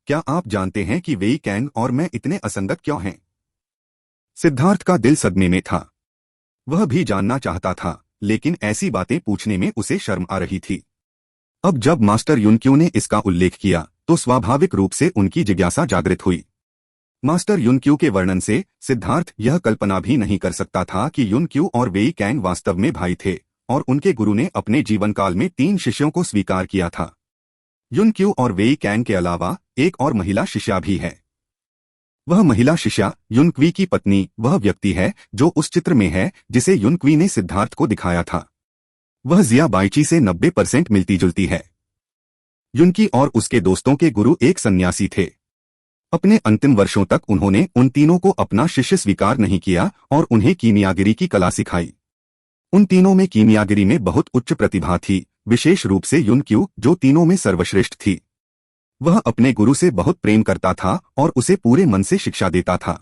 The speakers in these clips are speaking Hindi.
क्या आप जानते हैं कि वेई कैंग और मैं इतने असंगत क्यों हैं? सिद्धार्थ का दिल सदमे में था। वह भी जानना चाहता था, लेकिन ऐसी बातें पूछने में उसे शर्म आ रही थी। अब जब मास्टर युनक्यू ने इसका उल्लेख किया, तो स्वाभाविक रूप से उनकी जिज्ञासा जागृत हुई। मास्टर युनक्यू के वर्णन से सिद्धार्थ यह कल्पना भी नहीं कर सकता था कि युनक्यू और वेई कैंग वास्तव में भाई थे, और उनके गुरु ने अपने जीवन काल में 3 शिष्यों को स्वीकार किया था। युनक्यू और वेई कैंग के अलावा एक और महिला शिष्या भी है। वह महिला शिष्या युनक्वी की पत्नी वह व्यक्ति है जो उस चित्र में है जिसे युनक्वी ने सिद्धार्थ को दिखाया था। वह जिया बाइची से 90% मिलती जुलती है। युनकी और उसके दोस्तों के गुरु एक सन्यासी थे। अपने अंतिम वर्षों तक उन्होंने उन तीनों को अपना शिष्य स्वीकार नहीं किया और उन्हें कीमियागिरी की कला सिखाई। उन तीनों में कीमियागिरी में बहुत उच्च प्रतिभा थी, विशेष रूप से युनक्यू जो तीनों में सर्वश्रेष्ठ थी। वह अपने गुरु से बहुत प्रेम करता था और उसे पूरे मन से शिक्षा देता था।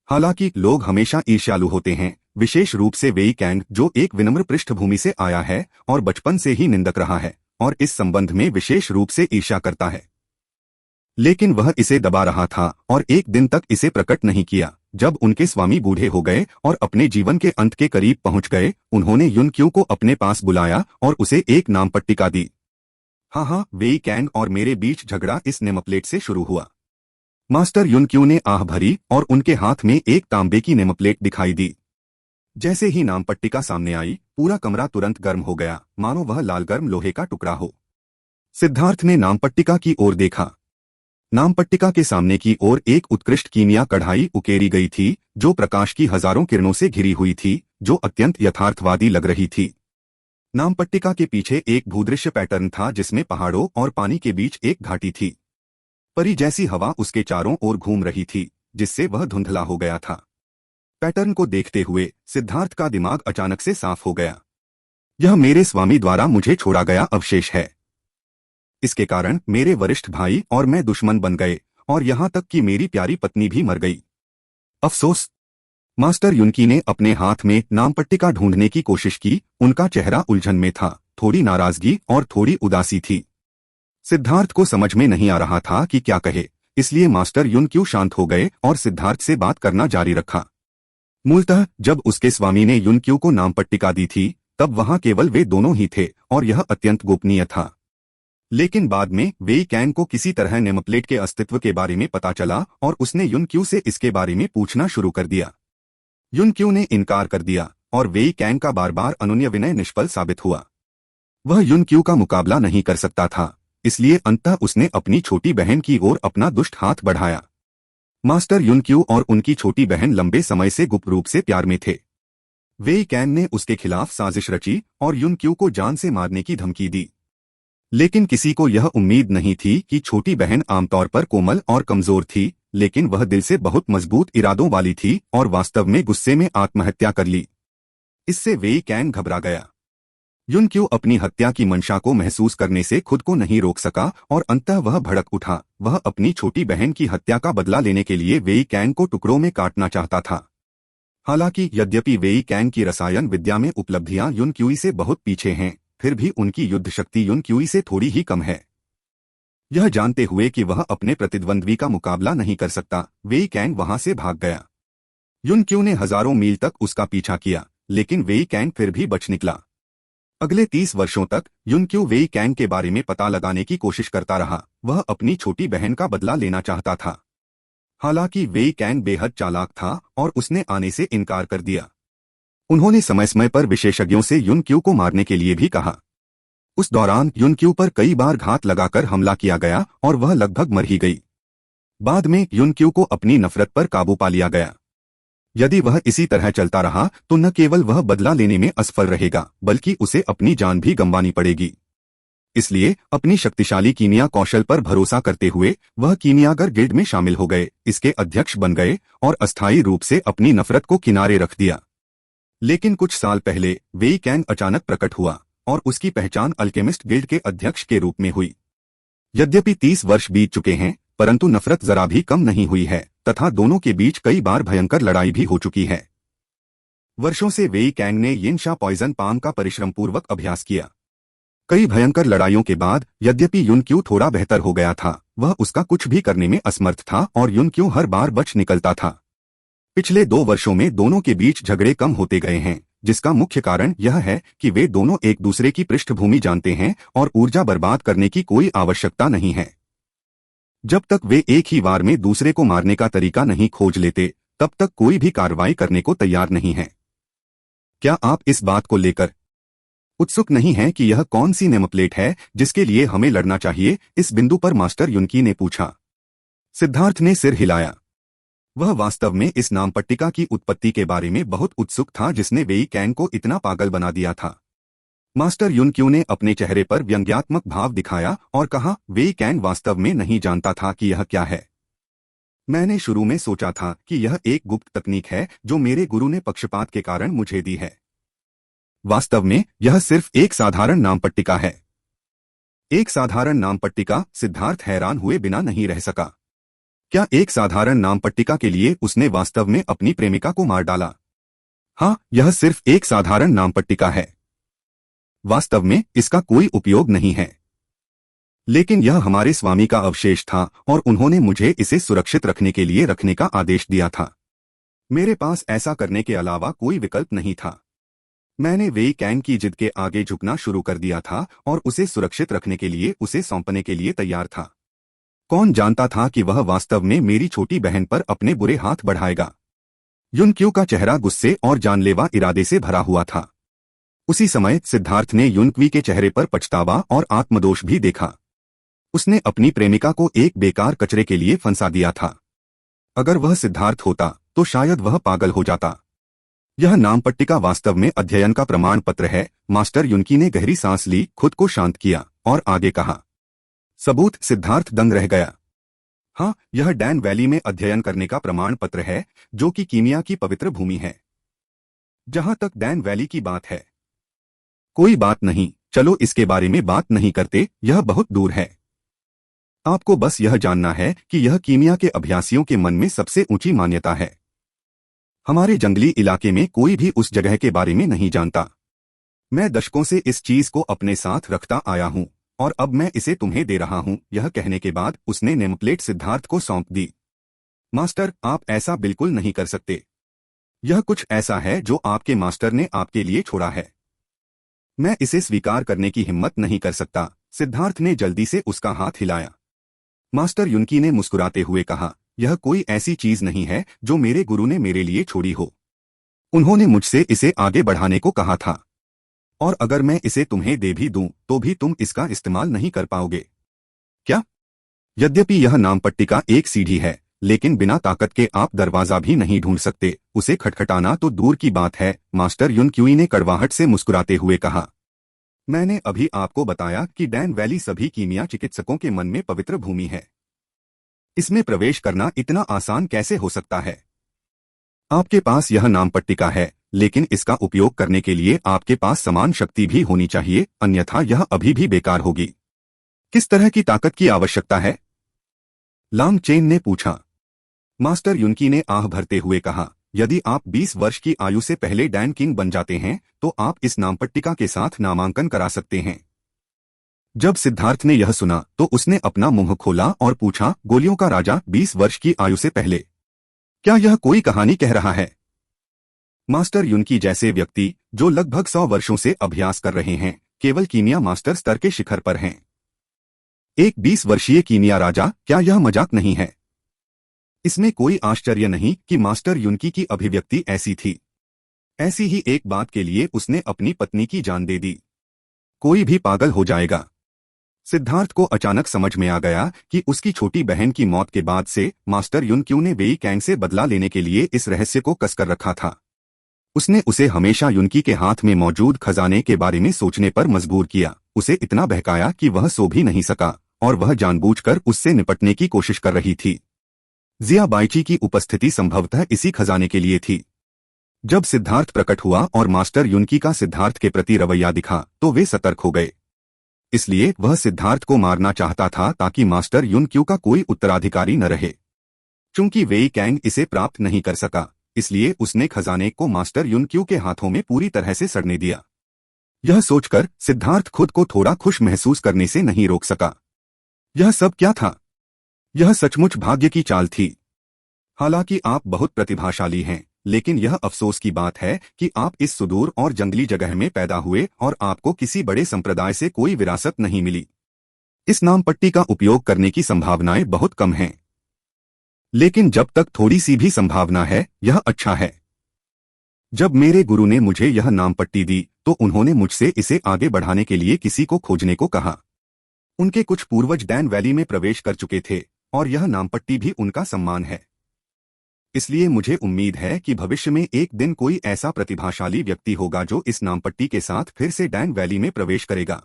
हालांकि लोग हमेशा ईर्ष्यालु होते हैं, विशेष रूप से वेई कैंग जो एक विनम्र पृष्ठभूमि से आया है और बचपन से ही निंदक रहा है और इस संबंध में विशेष रूप से ईर्ष्या करता है। लेकिन वह इसे दबा रहा था और एक दिन तक इसे प्रकट नहीं किया। जब उनके स्वामी बूढ़े हो गए और अपने जीवन के अंत के करीब पहुंच गए, उन्होंने युनक्यू को अपने पास बुलाया और उसे एक नाम पट्टिका दी। हाँ, वेई कैंग और मेरे बीच झगड़ा इस नेमप्लेट से शुरू हुआ। मास्टर युनक्यू ने आह भरी और उनके हाथ में एक तांबे की नेमप्लेट दिखाई दी। जैसे ही नाम पट्टिका सामने आई, पूरा कमरा तुरंत गर्म हो गया, मानो वह लाल गर्म लोहे का टुकड़ा हो। सिद्धार्थ ने नाम पट्टिका की ओर देखा। नाम पट्टिका के सामने की ओर एक उत्कृष्ट कीमिया कढ़ाई उकेरी गई थी, जो प्रकाश की हजारों किरणों से घिरी हुई थी, जो अत्यंत यथार्थवादी लग रही थी। नाम पट्टिका के पीछे एक भूदृश्य पैटर्न था जिसमें पहाड़ों और पानी के बीच एक घाटी थी। परी जैसी हवा उसके चारों ओर घूम रही थी, जिससे वह धुंधला हो गया था। पैटर्न को देखते हुए सिद्धार्थ का दिमाग अचानक से साफ हो गया। यह मेरे स्वामी द्वारा मुझे छोड़ा गया अवशेष है। इसके कारण मेरे वरिष्ठ भाई और मैं दुश्मन बन गए और यहाँ तक कि मेरी प्यारी पत्नी भी मर गई। अफसोस। मास्टर युनकी ने अपने हाथ में नाम पट्टिका ढूंढने की कोशिश की। उनका चेहरा उलझन में था, थोड़ी नाराजगी और थोड़ी उदासी थी। सिद्धार्थ को समझ में नहीं आ रहा था कि क्या कहे, इसलिए मास्टर युनक्यू शांत हो गए और सिद्धार्थ से बात करना जारी रखा। मूलतः जब उसके स्वामी ने युनक्यू को नाम पट्टिका दी थी, तब वहां केवल वे दोनों ही थे और यह अत्यंत गोपनीय था। लेकिन बाद में वेई कैंग को किसी तरह नेमप्लेट के अस्तित्व के बारे में पता चला और उसने युनक्यू से इसके बारे में पूछना शुरू कर दिया। युनक्यू ने इनकार कर दिया और वेई कैंग का बार बार अनुनय विनय निष्फल साबित हुआ। वह युनक्यू का मुकाबला नहीं कर सकता था, इसलिए अंततः उसने अपनी छोटी बहन की ओर अपना दुष्ट हाथ बढ़ाया। मास्टर युनक्यू और उनकी छोटी बहन लंबे समय से गुप्त रूप से प्यार में थे। वेई कैंग ने उसके खिलाफ साजिश रची और युनक्यू को जान से मारने की धमकी दी। लेकिन किसी को यह उम्मीद नहीं थी कि छोटी बहन आमतौर पर कोमल और कमजोर थी, लेकिन वह दिल से बहुत मजबूत इरादों वाली थी और वास्तव में गुस्से में आत्महत्या कर ली। इससे वेई कैंग घबरा गया। युनक्यू अपनी हत्या की मंशा को महसूस करने से खुद को नहीं रोक सका और अंततः वह भड़क उठा। वह अपनी छोटी बहन की हत्या का बदला लेने के लिए वेई कैंग को टुकड़ों में काटना चाहता था। हालांकि यद्यपि वेई कैंग की रसायन विद्या में उपलब्धियां युनक्यू से बहुत पीछे हैं, फिर भी उनकी युद्ध शक्ति युनक्यू से थोड़ी ही कम है। यह जानते हुए कि वह अपने प्रतिद्वंद्वी का मुकाबला नहीं कर सकता, वेई कैंग वहां से भाग गया। युनक्यू ने हजारों मील तक उसका पीछा किया, लेकिन वेई कैंग फिर भी बच निकला। अगले 30 वर्षों तक युनक्यू वेई कैंग के बारे में पता लगाने की कोशिश करता रहा। वह अपनी छोटी बहन का बदला लेना चाहता था। हालांकि वेई कैंग बेहद चालाक था और उसने आने से इनकार कर दिया। उन्होंने समय समय पर विशेषज्ञों से युनक्यू को मारने के लिए भी कहा। उस दौरान युनक्यू पर कई बार घात लगाकर हमला किया गया और वह लगभग मर ही गई। बाद में युनक्यू को अपनी नफरत पर काबू पा लिया गया। यदि वह इसी तरह चलता रहा तो न केवल वह बदला लेने में असफल रहेगा, बल्कि उसे अपनी जान भी गंवानी पड़ेगी। इसलिए अपनी शक्तिशाली कीमिया कौशल पर भरोसा करते हुए वह कीमियागर गिल्ड में शामिल हो गए, इसके अध्यक्ष बन गए और अस्थायी रूप से अपनी नफरत को किनारे रख दिया। लेकिन कुछ साल पहले वेई कैंग अचानक प्रकट हुआ और उसकी पहचान अल्केमिस्ट गिल्ड के अध्यक्ष के रूप में हुई। यद्यपि 30 वर्ष बीत चुके हैं, परंतु नफरत जरा भी कम नहीं हुई है तथा दोनों के बीच कई बार भयंकर लड़ाई भी हो चुकी है। वर्षों से वेई कैंग ने यिनशा पॉइजन पाम का परिश्रमपूर्वक अभ्यास किया। कई भयंकर लड़ाइयों के बाद यद्यपि युनक्यू थोड़ा बेहतर हो गया था, वह उसका कुछ भी करने में असमर्थ था और युन क्यों हर बार बच निकलता था। पिछले 2 वर्षों में दोनों के बीच झगड़े कम होते गए हैं, जिसका मुख्य कारण यह है कि वे दोनों एक दूसरे की पृष्ठभूमि जानते हैं और ऊर्जा बर्बाद करने की कोई आवश्यकता नहीं है। जब तक वे एक ही वार में दूसरे को मारने का तरीका नहीं खोज लेते, तब तक कोई भी कार्रवाई करने को तैयार नहीं है। क्या आप इस बात को लेकर उत्सुक नहीं हैं कि यह कौन सी नेमप्लेट है जिसके लिए हमें लड़ना चाहिए? इस बिंदु पर मास्टर युनकी ने पूछा। सिद्धार्थ ने सिर हिलाया। वह वास्तव में इस नामपट्टिका की उत्पत्ति के बारे में बहुत उत्सुक था जिसने वेई कैंग को इतना पागल बना दिया था। मास्टर युनक्यू ने अपने चेहरे पर व्यंग्यात्मक भाव दिखाया और कहा, वेई कैंग वास्तव में नहीं जानता था कि यह क्या है। मैंने शुरू में सोचा था कि यह एक गुप्त तकनीक है जो मेरे गुरु ने पक्षपात के कारण मुझे दी है। वास्तव में यह सिर्फ एक साधारण नामपट्टिका है। एक साधारण नामपट्टिका? सिद्धार्थ हैरान हुए बिना नहीं रह सका। क्या एक साधारण नामपट्टिका के लिए उसने वास्तव में अपनी प्रेमिका को मार डाला? हाँ, यह सिर्फ एक साधारण नामपट्टिका है। वास्तव में इसका कोई उपयोग नहीं है। लेकिन यह हमारे स्वामी का अवशेष था और उन्होंने मुझे इसे सुरक्षित रखने के लिए रखने का आदेश दिया था। मेरे पास ऐसा करने के अलावा कोई विकल्प नहीं था। मैंने वेई कैंग की जिद के आगे झुकना शुरू कर दिया था और उसे सुरक्षित रखने के लिए उसे सौंपने के लिए तैयार था। कौन जानता था कि वह वास्तव में मेरी छोटी बहन पर अपने बुरे हाथ बढ़ाएगा? युनक्यू का चेहरा गुस्से और जानलेवा इरादे से भरा हुआ था। उसी समय सिद्धार्थ ने युनक्वी के चेहरे पर पछतावा और आत्मदोष भी देखा। उसने अपनी प्रेमिका को एक बेकार कचरे के लिए फंसा दिया था। अगर वह सिद्धार्थ होता तो शायद वह पागल हो जाता। यह नामपट्टिका वास्तव में अध्ययन का प्रमाण पत्र है। मास्टर युनकी ने गहरी सांस ली, खुद को शांत किया और आगे कहा। सबूत? सिद्धार्थ दंग रह गया। हाँ, यह डैन वैली में अध्ययन करने का प्रमाण पत्र है, जो कि कीमिया की पवित्र भूमि है। जहां तक डैन वैली की बात है, कोई बात नहीं, चलो इसके बारे में बात नहीं करते, यह बहुत दूर है। आपको बस यह जानना है कि यह कीमिया के अभ्यासियों के मन में सबसे ऊंची मान्यता है। हमारे जंगली इलाके में कोई भी उस जगह के बारे में नहीं जानता। मैं दशकों से इस चीज को अपने साथ रखता आया हूं और अब मैं इसे तुम्हें दे रहा हूं। यह कहने के बाद उसने नेमप्लेट सिद्धार्थ को सौंप दी। मास्टर, आप ऐसा बिल्कुल नहीं कर सकते। यह कुछ ऐसा है जो आपके मास्टर ने आपके लिए छोड़ा है। मैं इसे स्वीकार करने की हिम्मत नहीं कर सकता। सिद्धार्थ ने जल्दी से उसका हाथ हिलाया। मास्टर युनकी ने मुस्कुराते हुए कहा, यह कोई ऐसी चीज नहीं है जो मेरे गुरु ने मेरे लिए छोड़ी हो। उन्होंने मुझसे इसे आगे बढ़ाने को कहा था, और अगर मैं इसे तुम्हें दे भी दूं तो भी तुम इसका इस्तेमाल नहीं कर पाओगे। क्या? यद्यपि यह नामपट्टिका एक सीढ़ी है, लेकिन बिना ताकत के आप दरवाजा भी नहीं ढूंढ सकते। उसे खटखटाना तो दूर की बात है। मास्टर युनक्यूई ने कड़वाहट से मुस्कुराते हुए कहा, मैंने अभी आपको बताया कि डैन वैली सभी कीमिया चिकित्सकों के मन में पवित्र भूमि है। इसमें प्रवेश करना इतना आसान कैसे हो सकता है? आपके पास यह नामपट्टिका है, लेकिन इसका उपयोग करने के लिए आपके पास समान शक्ति भी होनी चाहिए, अन्यथा यह अभी भी बेकार होगी। किस तरह की ताकत की आवश्यकता है? लांग चेन ने पूछा। मास्टर युनकी ने आह भरते हुए कहा, यदि आप 20 वर्ष की आयु से पहले डैन किंग बन जाते हैं तो आप इस नामपट्टिका के साथ नामांकन करा सकते हैं। जब सिद्धार्थ ने यह सुना तो उसने अपना मुंह खोला और पूछा, गोलियों का राजा 20 वर्ष की आयु से पहले? क्या यह कोई कहानी कह रहा है? मास्टर युनकी जैसे व्यक्ति जो लगभग 100 वर्षों से अभ्यास कर रहे हैं, केवल कीमिया मास्टर स्तर के शिखर पर हैं। एक 20 वर्षीय कीमिया राजा? क्या यह मजाक नहीं है? इसमें कोई आश्चर्य नहीं कि मास्टर युनकी की अभिव्यक्ति ऐसी थी। ऐसी ही एक बात के लिए उसने अपनी पत्नी की जान दे दी। कोई भी पागल हो जाएगा। सिद्धार्थ को अचानक समझ में आ गया कि उसकी छोटी बहन की मौत के बाद से मास्टर युनक्यू ने वेई कैंग से बदला लेने के लिए इस रहस्य को कसकर रखा था। उसने उसे हमेशा युनकी के हाथ में मौजूद खजाने के बारे में सोचने पर मजबूर किया, उसे इतना बहकाया कि वह सो भी नहीं सका और वह जानबूझकर उससे निपटने की कोशिश कर रही थी। जिया बाइची की उपस्थिति संभवतः इसी खजाने के लिए थी। जब सिद्धार्थ प्रकट हुआ और मास्टर युनकी का सिद्धार्थ के प्रति रवैया दिखा तो वे सतर्क हो गए। इसलिए वह सिद्धार्थ को मारना चाहता था ताकि मास्टर युनक्यू का कोई उत्तराधिकारी न रहे। चूंकि वेई कैंग इसे प्राप्त नहीं कर सका, इसलिए उसने खजाने को मास्टर युनक्यू के हाथों में पूरी तरह से सड़ने दिया। यह सोचकर सिद्धार्थ खुद को थोड़ा खुश महसूस करने से नहीं रोक सका। यह सब क्या था? यह सचमुच भाग्य की चाल थी। हालांकि आप बहुत प्रतिभाशाली हैं, लेकिन यह अफसोस की बात है कि आप इस सुदूर और जंगली जगह में पैदा हुए और आपको किसी बड़े संप्रदाय से कोई विरासत नहीं मिली। इस नाम पट्टी का उपयोग करने की संभावनाएं बहुत कम हैं, लेकिन जब तक थोड़ी सी भी संभावना है, यह अच्छा है। जब मेरे गुरु ने मुझे यह नाम पट्टी दी, तो उन्होंने मुझसे इसे आगे बढ़ाने के लिए किसी को खोजने को कहा। उनके कुछ पूर्वज डैन वैली में प्रवेश कर चुके थे और यह नाम पट्टी भी उनका सम्मान है। इसलिए मुझे उम्मीद है कि भविष्य में एक दिन कोई ऐसा प्रतिभाशाली व्यक्ति होगा जो इस नाम पट्टी के साथ फिर से डैन वैली में प्रवेश करेगा।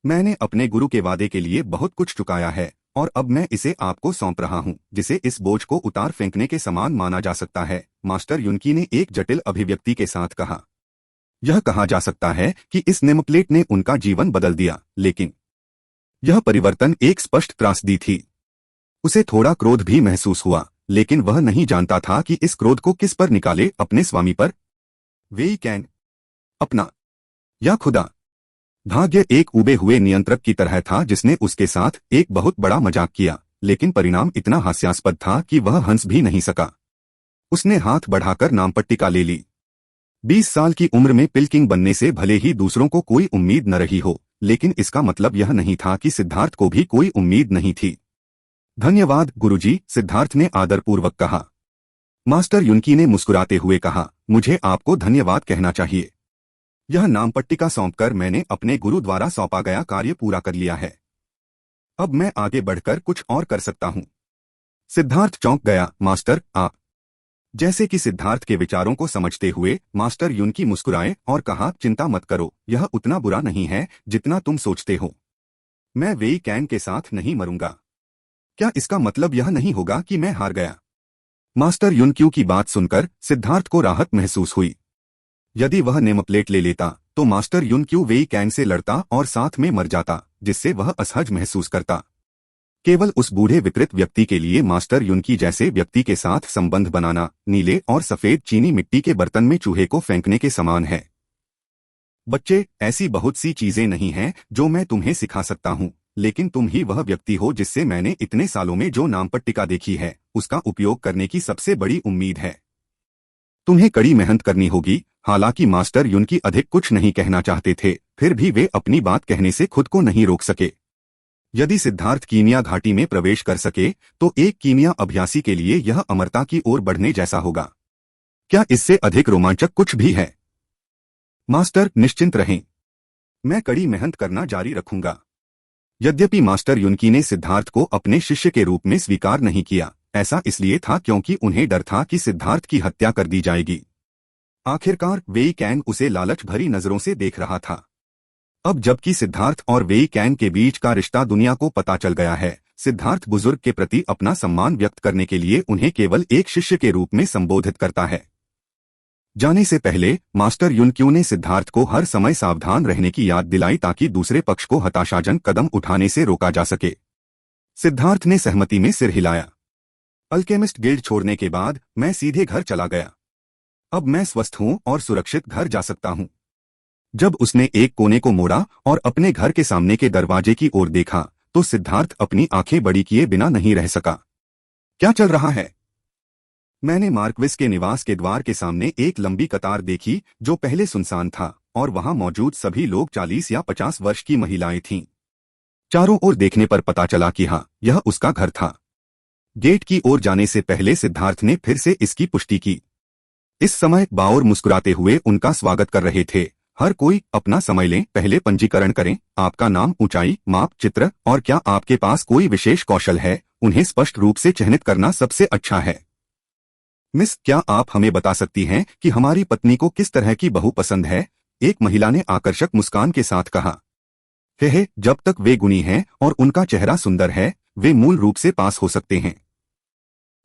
मैंने अपने गुरु के वादे के लिए बहुत कुछ चुकाया है और अब मैं इसे आपको सौंप रहा हूं, जिसे इस बोझ को उतार फेंकने के समान माना जा सकता है, मास्टर युनकी ने एक जटिल अभिव्यक्ति के साथ कहा। यह कहा जा सकता है कि इस नेमप्लेट ने उनका जीवन बदल दिया, लेकिन यह परिवर्तन एक स्पष्ट त्रासदी थी। उसे थोड़ा क्रोध भी महसूस हुआ, लेकिन वह नहीं जानता था कि इस क्रोध को किस पर निकाले, अपने स्वामी पर, वेई कैन, अपना, या खुदा। भाग्य एक उबे हुए नियंत्रक की तरह था जिसने उसके साथ एक बहुत बड़ा मजाक किया, लेकिन परिणाम इतना हास्यास्पद था कि वह हंस भी नहीं सका। उसने हाथ बढ़ाकर नामपट्टिका ले ली। 20 साल की उम्र में पिलकिंग बनने से भले ही दूसरों को कोई उम्मीद न रही हो, लेकिन इसका मतलब यह नहीं था कि सिद्धार्थ को भी कोई उम्मीद नहीं थी। धन्यवाद गुरुजी, सिद्धार्थ ने आदरपूर्वक कहा। मास्टर युनकी ने मुस्कुराते हुए कहा, मुझे आपको धन्यवाद कहना चाहिए। यह नाम पट्टिका सौंपकर मैंने अपने गुरु द्वारा सौंपा गया कार्य पूरा कर लिया है। अब मैं आगे बढ़कर कुछ और कर सकता हूँ। सिद्धार्थ चौंक गया। मास्टर, आप? जैसे कि सिद्धार्थ के विचारों को समझते हुए मास्टर युनकी मुस्कुराए और कहा, चिंता मत करो, यह उतना बुरा नहीं है जितना तुम सोचते हो। मैं वेई कैन के साथ नहीं मरूंगा। क्या इसका मतलब यह नहीं होगा कि मैं हार गया? मास्टर युनक्यू की बात सुनकर सिद्धार्थ को राहत महसूस हुई। यदि वह नेमप्लेट ले लेता तो मास्टर युनक्यू वेई कैन से लड़ता और साथ में मर जाता, जिससे वह असहज महसूस करता। केवल उस बूढ़े विकृत व्यक्ति के लिए मास्टर युनकी जैसे व्यक्ति के साथ संबंध बनाना नीले और सफेद चीनी मिट्टी के बर्तन में चूहे को फेंकने के समान है। बच्चे, ऐसी बहुत सी चीजें नहीं हैं जो मैं तुम्हें सिखा सकता हूँ, लेकिन तुम ही वह व्यक्ति हो जिससे मैंने इतने सालों में जो नामपट्टिका देखी है उसका उपयोग करने की सबसे बड़ी उम्मीद है। तुम्हें कड़ी मेहनत करनी होगी। हालांकि मास्टर युनकी अधिक कुछ नहीं कहना चाहते थे, फिर भी वे अपनी बात कहने से खुद को नहीं रोक सके। यदि सिद्धार्थ कीमिया घाटी में प्रवेश कर सके तो एक कीमिया अभ्यासी के लिए यह अमरता की ओर बढ़ने जैसा होगा। क्या इससे अधिक रोमांचक कुछ भी है? मास्टर, निश्चिंत रहें, मैं कड़ी मेहनत करना जारी रखूंगा। यद्यपि मास्टर युनकी ने सिद्धार्थ को अपने शिष्य के रूप में स्वीकार नहीं किया, ऐसा इसलिए था क्योंकि उन्हें डर था कि सिद्धार्थ की हत्या कर दी जाएगी। आखिरकार वेई कैन उसे लालच भरी नजरों से देख रहा था। अब जबकि सिद्धार्थ और वेई कैन के बीच का रिश्ता दुनिया को पता चल गया है, सिद्धार्थ बुजुर्ग के प्रति अपना सम्मान व्यक्त करने के लिए उन्हें केवल एक शिष्य के रूप में संबोधित करता है। जाने से पहले मास्टर युनक्यू ने सिद्धार्थ को हर समय सावधान रहने की याद दिलाई ताकि दूसरे पक्ष को हताशाजनक कदम उठाने से रोका जा सके। सिद्धार्थ ने सहमति में सिर हिलाया। अल्केमिस्ट गिल्ड छोड़ने के बाद मैं सीधे घर चला गया। अब मैं स्वस्थ हूं और सुरक्षित घर जा सकता हूं। जब उसने एक कोने को मोड़ा और अपने घर के सामने के दरवाजे की ओर देखा तो सिद्धार्थ अपनी आंखें बड़ी किए बिना नहीं रह सका। क्या चल रहा है? मैंने मार्क्विस के निवास के द्वार के सामने एक लंबी कतार देखी जो पहले सुनसान था और वहां मौजूद सभी लोग 40 या 50 वर्ष की महिलाएं थीं। चारों ओर देखने पर पता चला कि हाँ, यह उसका घर था। गेट की ओर जाने से पहले सिद्धार्थ ने फिर से इसकी पुष्टि की। इस समय बाओर मुस्कुराते हुए उनका स्वागत कर रहे थे। हर कोई अपना समय लें, पहले पंजीकरण करें, आपका नाम, ऊंचाई, माप, चित्र और क्या आपके पास कोई विशेष कौशल है, उन्हें स्पष्ट रूप से चिह्नित करना सबसे अच्छा है। मिस, क्या आप हमें बता सकती हैं कि हमारी पत्नी को किस तरह की बहू पसंद है? एक महिला ने आकर्षक मुस्कान के साथ कहा। हे, जब तक वे गुणी हैं और उनका चेहरा सुंदर है, वे मूल रूप से पास हो सकते हैं।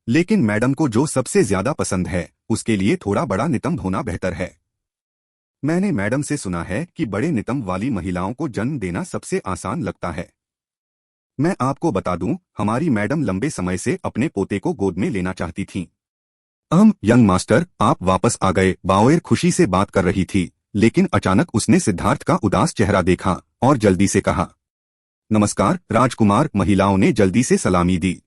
लेकिन मैडम को जो सबसे ज्यादा पसंद है उसके लिए थोड़ा बड़ा नितंब होना बेहतर है। मैंने मैडम से सुना है कि बड़े नितंब वाली महिलाओं को जन्म देना सबसे आसान लगता है। मैं आपको बता दूं, हमारी मैडम लंबे समय से अपने पोते को गोद में लेना चाहती थीं। यंग मास्टर, आप वापस आ गए। बाओएर खुशी से बात कर रही थी, लेकिन अचानक उसने सिद्धार्थ का उदास चेहरा देखा और जल्दी से कहा, नमस्कार राजकुमार। महिलाओं ने जल्दी से सलामी दी।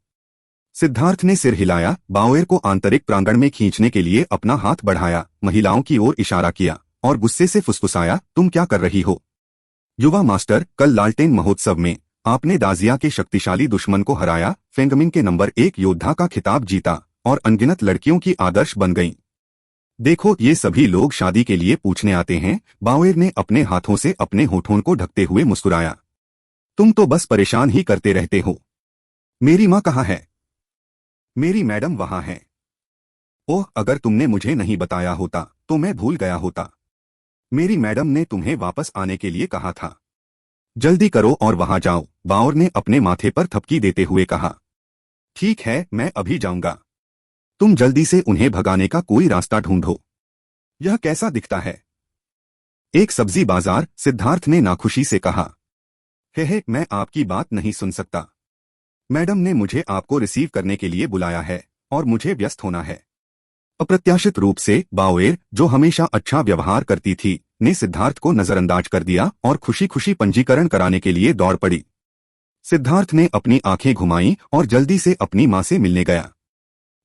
सिद्धार्थ ने सिर हिलाया, बाओएर को आंतरिक प्रांगण में खींचने के लिए अपना हाथ बढ़ाया, महिलाओं की ओर इशारा किया और गुस्से से फुसफुसाया, तुम क्या कर रही हो? युवा मास्टर, कल लालटेन महोत्सव में आपने दाजिया के शक्तिशाली दुश्मन को हराया, फेंगमिन के नंबर 1 योद्धा का खिताब जीता और अनगिनत लड़कियों की आदर्श बन गईं। देखो, ये सभी लोग शादी के लिए पूछने आते हैं। बाओएर ने अपने हाथों से अपने होठों को ढकते हुए मुस्कुराया। तुम तो बस परेशान ही करते रहते हो। मेरी माँ कहाँ है? मेरी मैडम वहां है। ओह, अगर तुमने मुझे नहीं बताया होता तो मैं भूल गया होता। मेरी मैडम ने तुम्हें वापस आने के लिए कहा था। जल्दी करो और वहां जाओ, बाओएर ने अपने माथे पर थपकी देते हुए कहा। ठीक है, मैं अभी जाऊंगा। तुम जल्दी से उन्हें भगाने का कोई रास्ता ढूंढो। यह कैसा दिखता है? एक सब्जी बाजार, सिद्धार्थ ने नाखुशी से कहा। हे, मैं आपकी बात नहीं सुन सकता। मैडम ने मुझे आपको रिसीव करने के लिए बुलाया है और मुझे व्यस्त होना है। अप्रत्याशित रूप से बाओएर, जो हमेशा अच्छा व्यवहार करती थी, ने सिद्धार्थ को नजरअंदाज कर दिया और खुशी खुशी पंजीकरण कराने के लिए दौड़ पड़ी। सिद्धार्थ ने अपनी आंखें घुमाईं और जल्दी से अपनी मां से मिलने गया।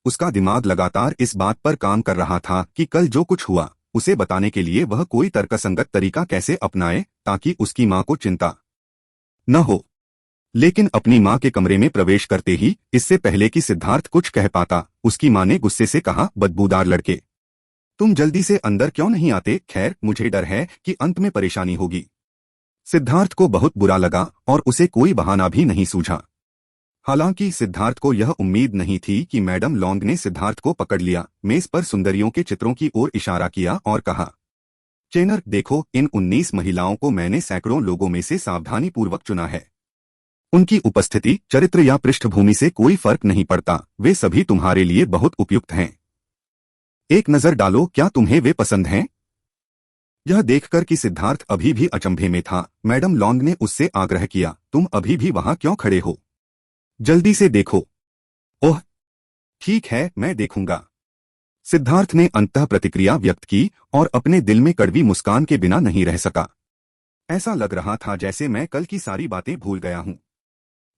उसका दिमाग लगातार इस बात पर काम कर रहा था कि कल जो कुछ हुआ उसे बताने के लिए वह कोई तर्कसंगत तरीका कैसे अपनाए ताकि उसकी मां को चिंता न हो। लेकिन अपनी मां के कमरे में प्रवेश करते ही, इससे पहले कि सिद्धार्थ कुछ कह पाता, उसकी मां ने गुस्से से कहा, बदबूदार लड़के, तुम जल्दी से अंदर क्यों नहीं आते? खैर, मुझे डर है कि अंत में परेशानी होगी। सिद्धार्थ को बहुत बुरा लगा और उसे कोई बहाना भी नहीं सूझा। हालांकि सिद्धार्थ को यह उम्मीद नहीं थी कि मैडम लॉन्ग ने सिद्धार्थ को पकड़ लिया, मेज पर सुंदरियों के चित्रों की ओर इशारा किया और कहा, चेनर, देखो, इन 19 महिलाओं को मैंने सैकड़ों लोगों में से सावधानीपूर्वक चुना है। उनकी उपस्थिति, चरित्र या पृष्ठभूमि से कोई फर्क नहीं पड़ता, वे सभी तुम्हारे लिए बहुत उपयुक्त हैं। एक नजर डालो, क्या तुम्हें वे पसंद हैं? यह देखकर कि सिद्धार्थ अभी भी अचंभे में था, मैडम लॉन्ग ने उससे आग्रह किया, तुम अभी भी वहां क्यों खड़े हो? जल्दी से देखो। ओह, ठीक है, मैं देखूंगा। सिद्धार्थ ने अंततः प्रतिक्रिया व्यक्त की और अपने दिल में कड़वी मुस्कान के बिना नहीं रह सका। ऐसा लग रहा था जैसे मैं कल की सारी बातें भूल गया हूं।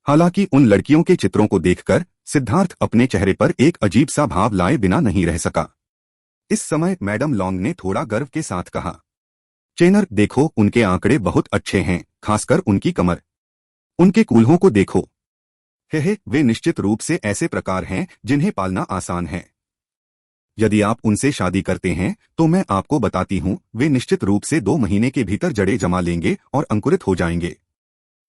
हालांकि उन लड़कियों के चित्रों को देखकर सिद्धार्थ अपने चेहरे पर एक अजीब सा भाव लाए बिना नहीं रह सका। इस समय मैडम लॉन्ग ने थोड़ा गर्व के साथ कहा, चेनर, देखो, उनके आंकड़े बहुत अच्छे हैं, खासकर उनकी कमर। उनके कूल्हों को देखो। हे, वे निश्चित रूप से ऐसे प्रकार हैं जिन्हें पालना आसान है। यदि आप उनसे शादी करते हैं तो मैं आपको बताती हूं, वे निश्चित रूप से 2 महीने के भीतर जड़ें जमा लेंगे और अंकुरित हो जाएंगे।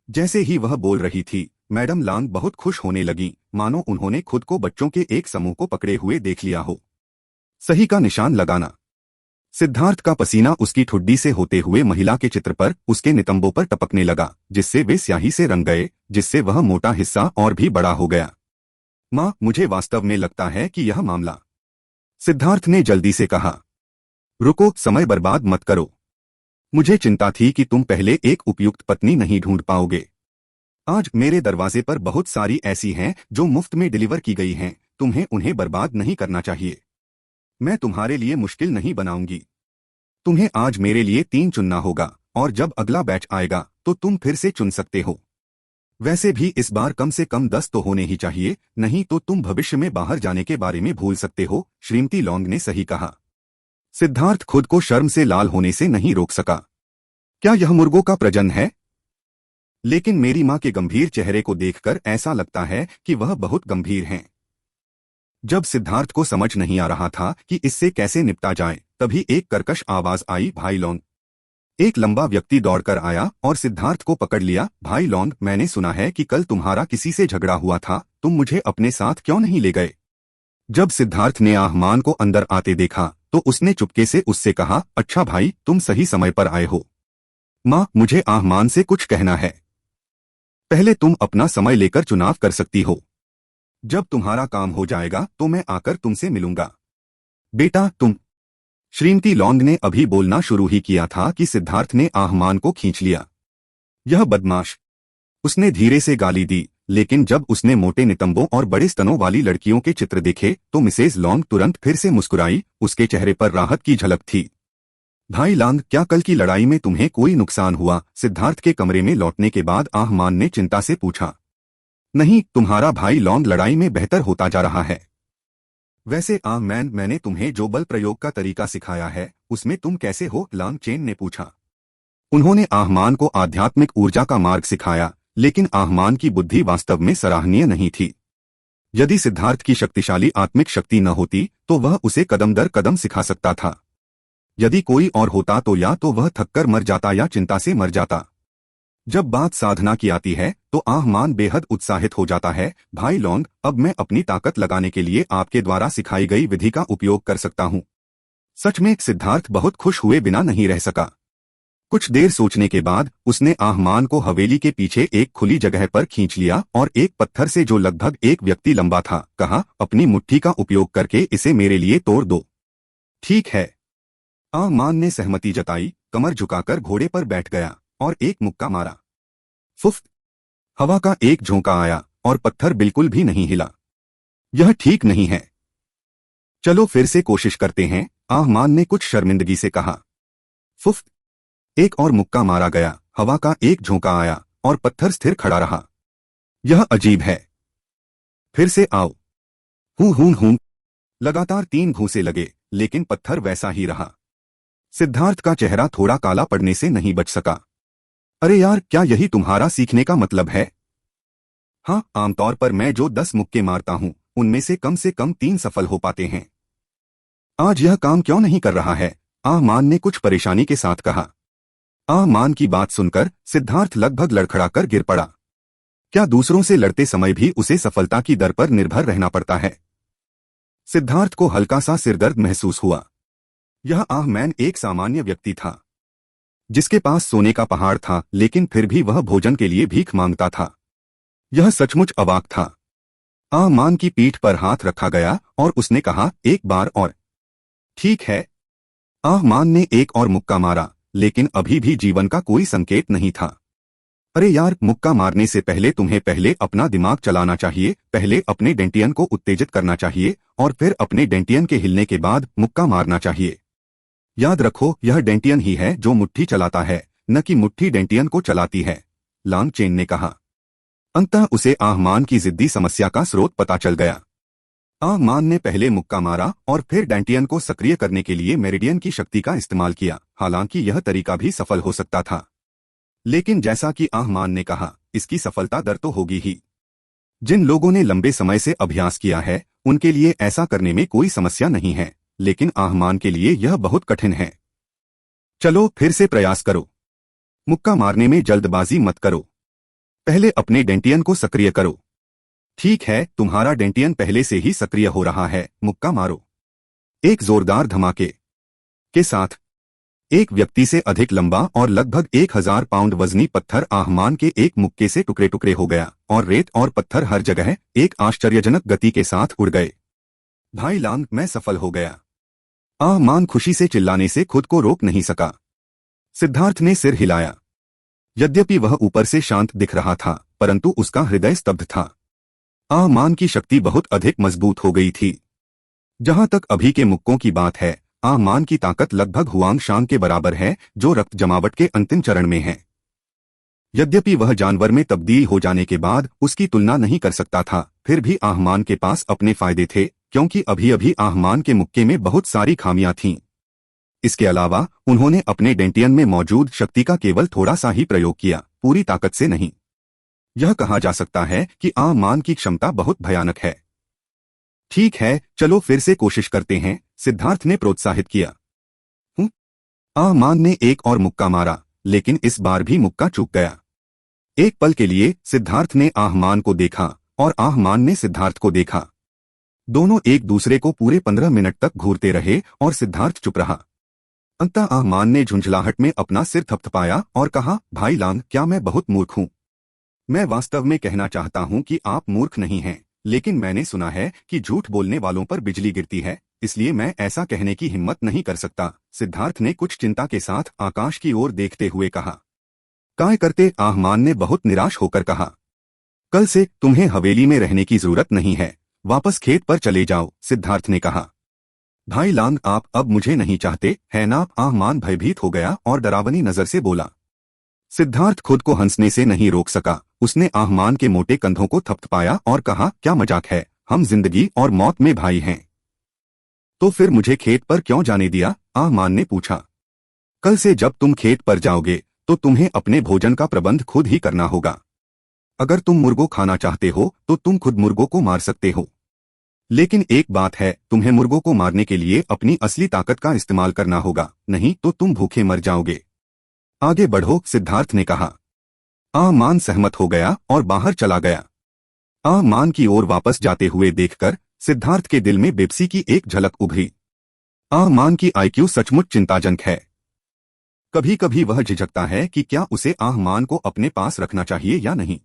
जैसे ही वह बोल रही थी, मैडम लॉन्ग बहुत खुश होने लगी, मानो उन्होंने खुद को बच्चों के एक समूह को पकड़े हुए देख लिया हो। सही का निशान लगाना। सिद्धार्थ का पसीना उसकी ठुड्डी से होते हुए महिला के चित्र पर, उसके नितंबों पर टपकने लगा, जिससे वे स्याही से रंग गए, जिससे वह मोटा हिस्सा और भी बड़ा हो गया। मां, मुझे वास्तव में लगता है कि यह मामला। सिद्धार्थ ने जल्दी से कहा, रुको, समय बर्बाद मत करो। मुझे चिंता थी कि तुम पहले एक उपयुक्त पत्नी नहीं ढूंढ पाओगे। आज मेरे दरवाजे पर बहुत सारी ऐसी हैं जो मुफ्त में डिलीवर की गई हैं, तुम्हें उन्हें बर्बाद नहीं करना चाहिए। मैं तुम्हारे लिए मुश्किल नहीं बनाऊंगी। तुम्हें आज मेरे लिए 3 चुनना होगा और जब अगला बैच आएगा तो तुम फिर से चुन सकते हो। वैसे भी इस बार कम से कम 10 तो होने ही चाहिए, नहीं तो तुम भविष्य में बाहर जाने के बारे में भूल सकते हो। श्रीमती लॉन्ग ने सही कहा। सिद्धार्थ खुद को शर्म से लाल होने से नहीं रोक सका। क्या यह मुर्गों का प्रजनन है? लेकिन मेरी मां के गंभीर चेहरे को देखकर ऐसा लगता है कि वह बहुत गंभीर हैं। जब सिद्धार्थ को समझ नहीं आ रहा था कि इससे कैसे निपटा जाए, तभी एक कर्कश आवाज आई, भाई लॉन्ग। एक लंबा व्यक्ति दौड़कर आया और सिद्धार्थ को पकड़ लिया। भाई लॉन्ग, मैंने सुना है कि कल तुम्हारा किसी से झगड़ा हुआ था, तुम मुझे अपने साथ क्यों नहीं ले गए? जब सिद्धार्थ ने आहमान को अंदर आते देखा तो उसने चुपके से उससे कहा, अच्छा भाई, तुम सही समय पर आए हो। मां, मुझे आहमान से कुछ कहना है। पहले तुम अपना समय लेकर चुनाव कर सकती हो। जब तुम्हारा काम हो जाएगा तो मैं आकर तुमसे मिलूंगा। बेटा, तुम। श्रीमती लॉन्ग ने अभी बोलना शुरू ही किया था कि सिद्धार्थ ने आहमान को खींच लिया। यह बदमाश, उसने धीरे से गाली दी, लेकिन जब उसने मोटे नितंबों और बड़े स्तनों वाली लड़कियों के चित्र देखे तो मिसेज लॉन्ग तुरंत फिर से मुस्कुराई, उसके चेहरे पर राहत की झलक थी। भाई लॉन्ग, क्या कल की लड़ाई में तुम्हें कोई नुकसान हुआ? सिद्धार्थ के कमरे में लौटने के बाद आहमान ने चिंता से पूछा। नहीं, तुम्हारा भाई लॉन्ग लड़ाई में बेहतर होता जा रहा है। वैसे मैन, मैंने तुम्हें जो बल प्रयोग का तरीका सिखाया है उसमें तुम कैसे हो? लांग चेन ने पूछा। उन्होंने आहमान को आध्यात्मिक ऊर्जा का मार्ग सिखाया, लेकिन आहमान की बुद्धि वास्तव में सराहनीय नहीं थी। यदि सिद्धार्थ की शक्तिशाली आत्मिक शक्ति न होती तो वह उसे कदम दर कदम सिखा सकता था। यदि कोई और होता तो या तो वह थककर मर जाता या चिंता से मर जाता। जब बात साधना की आती है तो आहमान बेहद उत्साहित हो जाता है। भाई लॉन्ग, अब मैं अपनी ताकत लगाने के लिए आपके द्वारा सिखाई गई विधि का उपयोग कर सकता हूँ। सच में सिद्धार्थ बहुत खुश हुए बिना नहीं रह सका। कुछ देर सोचने के बाद उसने आहमान को हवेली के पीछे एक खुली जगह पर खींच लिया और एक पत्थर से जो लगभग एक व्यक्ति लंबा था, कहा, अपनी मुट्ठी का उपयोग करके इसे मेरे लिए तोड़ दो। ठीक है। आहमान ने सहमति जताई, कमर झुकाकर घोड़े पर बैठ गया और एक मुक्का मारा। फुफ! हवा का एक झोंका आया और पत्थर बिल्कुल भी नहीं हिला। यह ठीक नहीं है। चलो फिर से कोशिश करते हैं, आहमान ने कुछ शर्मिंदगी से कहा। फुफ! एक और मुक्का मारा गया, हवा का एक झोंका आया और पत्थर स्थिर खड़ा रहा। यह अजीब है। फिर से आओ। हूं। लगातार 3 घूंसे लगे, लेकिन पत्थर वैसा ही रहा। सिद्धार्थ का चेहरा थोड़ा काला पड़ने से नहीं बच सका। अरे यार, क्या यही तुम्हारा सीखने का मतलब है? हाँ, आमतौर पर मैं जो 10 मुक्के मारता हूं उनमें से कम 3 सफल हो पाते हैं। आज यह काम क्यों नहीं कर रहा है? आहमान ने कुछ परेशानी के साथ कहा। आहमान की बात सुनकर सिद्धार्थ लगभग लड़खड़ाकर गिर पड़ा। क्या दूसरों से लड़ते समय भी उसे सफलता की दर पर निर्भर रहना पड़ता है? सिद्धार्थ को हल्का सा सिरदर्द महसूस हुआ। यह आहमान एक सामान्य व्यक्ति था जिसके पास सोने का पहाड़ था, लेकिन फिर भी वह भोजन के लिए भीख मांगता था। यह सचमुच अवाक था। आहमान की पीठ पर हाथ रखा गया और उसने कहा, एक बार और। ठीक है। आहमान ने एक और मुक्का मारा, लेकिन अभी भी जीवन का कोई संकेत नहीं था। अरे यार, मुक्का मारने से पहले तुम्हें पहले अपना दिमाग चलाना चाहिए। पहले अपने डेंटियन को उत्तेजित करना चाहिए और फिर अपने डेंटियन के हिलने के बाद मुक्का मारना चाहिए। याद रखो, यह डेंटियन ही है जो मुट्ठी चलाता है, न कि मुट्ठी डेंटियन को चलाती है, लांग चेन ने कहा। अंततः उसे आहमान की जिद्दी समस्या का स्रोत पता चल गया। आहमान ने पहले मुक्का मारा और फिर डेंटियन को सक्रिय करने के लिए मेरिडियन की शक्ति का इस्तेमाल किया। हालांकि यह तरीका भी सफल हो सकता था, लेकिन जैसा कि आहमान ने कहा, इसकी सफलता दर तो होगी ही। जिन लोगों ने लंबे समय से अभ्यास किया है उनके लिए ऐसा करने में कोई समस्या नहीं है, लेकिन आहमान के लिए यह बहुत कठिन है। चलो फिर से प्रयास करो। मुक्का मारने में जल्दबाजी मत करो। पहले अपने डेंटियन को सक्रिय करो। ठीक है, तुम्हारा डेंटियन पहले से ही सक्रिय हो रहा है, मुक्का मारो। एक जोरदार धमाके के साथ एक व्यक्ति से अधिक लंबा और लगभग 1000 पाउंड वजनी पत्थर आहमान के एक मुक्के से टुकड़े टुकड़े हो गया और रेत और पत्थर हर जगह एक आश्चर्यजनक गति के साथ उड़ गए। भाई लांग, मैं सफल हो गया। आहमान खुशी से चिल्लाने से खुद को रोक नहीं सका। सिद्धार्थ ने सिर हिलाया। यद्यपि वह ऊपर से शांत दिख रहा था, परंतु उसका हृदय स्तब्ध था। आहमान की शक्ति बहुत अधिक मजबूत हो गई थी। जहां तक अभी के मुक्कों की बात है, आहमान की ताकत लगभग हुआंग शांग के बराबर है, जो रक्त जमावट के अंतिम चरण में है। यद्यपि वह जानवर में तब्दील हो जाने के बाद उसकी तुलना नहीं कर सकता था, फिर भी आहमान के पास अपने फायदे थे, क्योंकि अभी अभी आहमान के मुक्के में बहुत सारी खामियां थीं। इसके अलावा उन्होंने अपने डेंटियन में मौजूद शक्ति का केवल थोड़ा सा ही प्रयोग किया, पूरी ताकत से नहीं। यह कहा जा सकता है कि आहमान की क्षमता बहुत भयानक है। ठीक है, चलो फिर से कोशिश करते हैं, सिद्धार्थ ने प्रोत्साहित किया। आहमान ने एक और मुक्का मारा, लेकिन इस बार भी मुक्का चूक गया। एक पल के लिए सिद्धार्थ ने आहमान को देखा और आहमान ने सिद्धार्थ को देखा। दोनों एक दूसरे को पूरे 15 मिनट तक घूरते रहे और सिद्धार्थ चुप रहा। अंततः आहमान ने झुंझलाहट में अपना सिर थपथपाया और कहा, भाई लांग, क्या मैं बहुत मूर्ख हूं? मैं वास्तव में कहना चाहता हूं कि आप मूर्ख नहीं हैं, लेकिन मैंने सुना है कि झूठ बोलने वालों पर बिजली गिरती है, इसलिए मैं ऐसा कहने की हिम्मत नहीं कर सकता। सिद्धार्थ ने कुछ चिंता के साथ आकाश की ओर देखते हुए कहा। काय करते? आहमान ने बहुत निराश होकर कहा। कल से तुम्हें हवेली में रहने की जरूरत नहीं है, वापस खेत पर चले जाओ, सिद्धार्थ ने कहा। भाई लांग, आप अब मुझे नहीं चाहते है ना? आहमान भयभीत हो गया और डरावनी नजर से बोला। सिद्धार्थ खुद को हंसने से नहीं रोक सका उसने आहमान के मोटे कंधों को थपथपाया और कहा, क्या मजाक है, हम जिंदगी और मौत में भाई हैं। तो फिर मुझे खेत पर क्यों जाने दिया? आहमान ने पूछा। कल से जब तुम खेत पर जाओगे तो तुम्हें अपने भोजन का प्रबंध खुद ही करना होगा। अगर तुम मुर्गों खाना चाहते हो तो तुम खुद मुर्गों को मार सकते हो, लेकिन एक बात है, तुम्हें मुर्गों को मारने के लिए अपनी असली ताकत का इस्तेमाल करना होगा, नहीं तो तुम भूखे मर जाओगे। आगे बढ़ो, सिद्धार्थ ने कहा। आहमान सहमत हो गया और बाहर चला गया। आहमान की ओर वापस जाते हुए देखकर सिद्धार्थ के दिल में बेबसी की एक झलक उभरी। आहमान की आईक्यू सचमुच चिंताजनक है। कभी कभी वह झिझकता है कि क्या उसे आहमान को अपने पास रखना चाहिए या नहीं,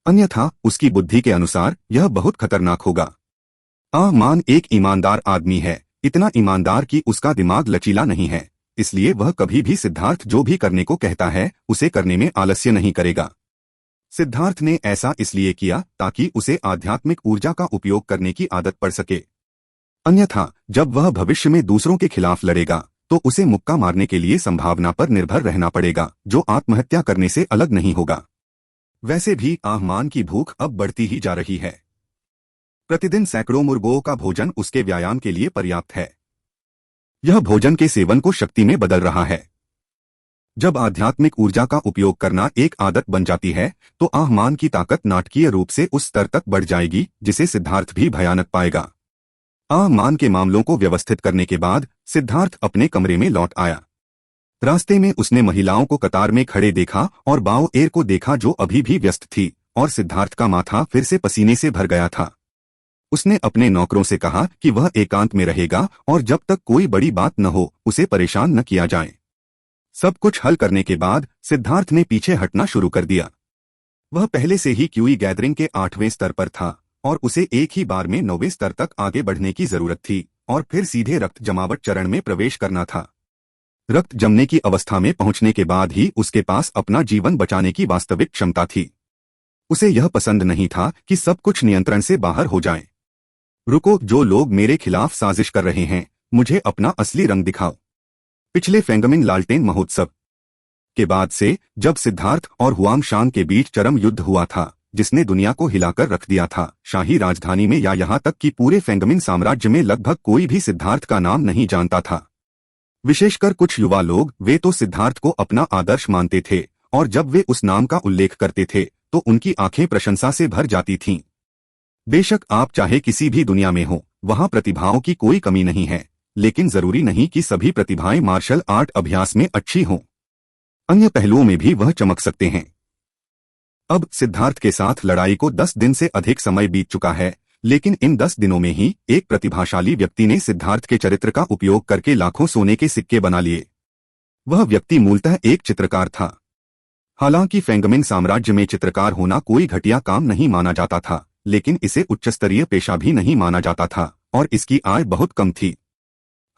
अन्यथा उसकी बुद्धि के अनुसार यह बहुत खतरनाक होगा। आहमान एक ईमानदार आदमी है, इतना ईमानदार कि उसका दिमाग लचीला नहीं है, इसलिए वह कभी भी सिद्धार्थ जो भी करने को कहता है उसे करने में आलस्य नहीं करेगा। सिद्धार्थ ने ऐसा इसलिए किया ताकि उसे आध्यात्मिक ऊर्जा का उपयोग करने की आदत पड़ सके, अन्यथा जब वह भविष्य में दूसरों के खिलाफ लड़ेगा तो उसे मुक्का मारने के लिए संभावना पर निर्भर रहना पड़ेगा, जो आत्महत्या करने से अलग नहीं होगा। वैसे भी आहमान की भूख अब बढ़ती ही जा रही है। प्रतिदिन सैकड़ों मुर्गों का भोजन उसके व्यायाम के लिए पर्याप्त है। यह भोजन के सेवन को शक्ति में बदल रहा है। जब आध्यात्मिक ऊर्जा का उपयोग करना एक आदत बन जाती है तो आहमान की ताकत नाटकीय रूप से उस स्तर तक बढ़ जाएगी जिसे सिद्धार्थ भी भयानक पाएगा। आहमान के मामलों को व्यवस्थित करने के बाद सिद्धार्थ अपने कमरे में लौट आया। रास्ते में उसने महिलाओं को कतार में खड़े देखा और बाओ एर को देखा जो अभी भी व्यस्त थी, और सिद्धार्थ का माथा फिर से पसीने से भर गया था। उसने अपने नौकरों से कहा कि वह एकांत में रहेगा और जब तक कोई बड़ी बात न हो उसे परेशान न किया जाए। सब कुछ हल करने के बाद सिद्धार्थ ने पीछे हटना शुरू कर दिया। वह पहले से ही क्यूई गैदरिंग के 8वें स्तर पर था और उसे एक ही बार में 9वें स्तर तक आगे बढ़ने की जरूरत थी और फिर सीधे रक्त जमावट चरण में प्रवेश करना था। रक्त जमने की अवस्था में पहुंचने के बाद ही उसके पास अपना जीवन बचाने की वास्तविक क्षमता थी। उसे यह पसंद नहीं था कि सब कुछ नियंत्रण से बाहर हो जाए। रुको, जो लोग मेरे खिलाफ साजिश कर रहे हैं, मुझे अपना असली रंग दिखाओ। पिछले फेंगमिन लालटेन महोत्सव के बाद से जब सिद्धार्थ और हुआंग शांग के बीच चरम युद्ध हुआ था जिसने दुनिया को हिलाकर रख दिया था, शाही राजधानी में या यहाँ तक कि पूरे फेंगमिन साम्राज्य में लगभग कोई भी सिद्धार्थ का नाम नहीं जानता था। विशेषकर कुछ युवा लोग, वे तो सिद्धार्थ को अपना आदर्श मानते थे और जब वे उस नाम का उल्लेख करते थे तो उनकी आंखें प्रशंसा से भर जाती थीं। बेशक आप चाहे किसी भी दुनिया में हो, वहां प्रतिभाओं की कोई कमी नहीं है, लेकिन जरूरी नहीं कि सभी प्रतिभाएं मार्शल आर्ट अभ्यास में अच्छी हों। अन्य पहलुओं में भी वह चमक सकते हैं। अब सिद्धार्थ के साथ लड़ाई को 10 दिन से अधिक समय बीत चुका है, लेकिन इन 10 दिनों में ही एक प्रतिभाशाली व्यक्ति ने सिद्धार्थ के चरित्र का उपयोग करके लाखों सोने के सिक्के बना लिए। वह व्यक्ति मूलतः एक चित्रकार था। हालांकि फेंगमिन साम्राज्य में चित्रकार होना कोई घटिया काम नहीं माना जाता था, लेकिन इसे उच्चस्तरीय पेशा भी नहीं माना जाता था और इसकी आय बहुत कम थी।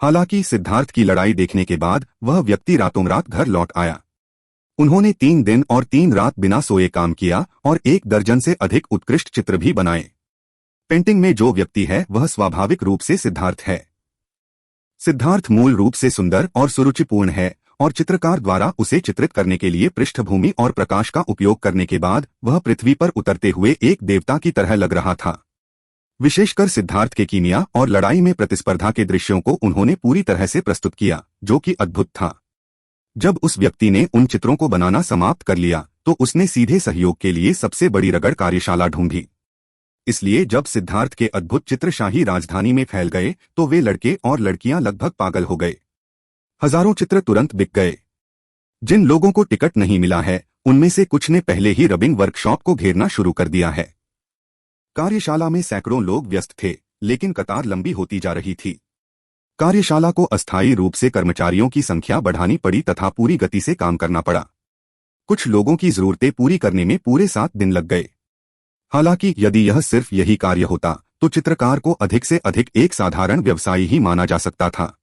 हालांकि सिद्धार्थ की लड़ाई देखने के बाद वह व्यक्ति रातों-रात घर लौट आया। उन्होंने 3 दिन और 3 रात बिना सोए काम किया और 1 दर्जन से अधिक उत्कृष्ट चित्र भी बनाए। पेंटिंग में जो व्यक्ति है वह स्वाभाविक रूप से सिद्धार्थ है। सिद्धार्थ मूल रूप से सुंदर और सुरुचिपूर्ण है और चित्रकार द्वारा उसे चित्रित करने के लिए पृष्ठभूमि और प्रकाश का उपयोग करने के बाद वह पृथ्वी पर उतरते हुए एक देवता की तरह लग रहा था। विशेषकर सिद्धार्थ के कीमिया और लड़ाई में प्रतिस्पर्धा के दृश्यों को उन्होंने पूरी तरह से प्रस्तुत किया, जो कि अद्भुत था। जब उस व्यक्ति ने उन चित्रों को बनाना समाप्त कर लिया तो उसने सीधे सहयोग के लिए सबसे बड़ी रगड़ कार्यशाला ढूंढी। इसलिए जब सिद्धार्थ के अद्भुत चित्र शाही राजधानी में फैल गए तो वे लड़के और लड़कियां लगभग पागल हो गए। हजारों चित्र तुरंत बिक गए। जिन लोगों को टिकट नहीं मिला है उनमें से कुछ ने पहले ही रबिंग वर्कशॉप को घेरना शुरू कर दिया है। कार्यशाला में सैकड़ों लोग व्यस्त थे, लेकिन कतार लंबी होती जा रही थी। कार्यशाला को अस्थायी रूप से कर्मचारियों की संख्या बढ़ानी पड़ी तथा पूरी गति से काम करना पड़ा। कुछ लोगों की जरूरतें पूरी करने में पूरे 7 दिन लग गए। हालांकि यदि यह सिर्फ यही कार्य होता तो चित्रकार को अधिक से अधिक एक साधारण व्यवसायी ही माना जा सकता था।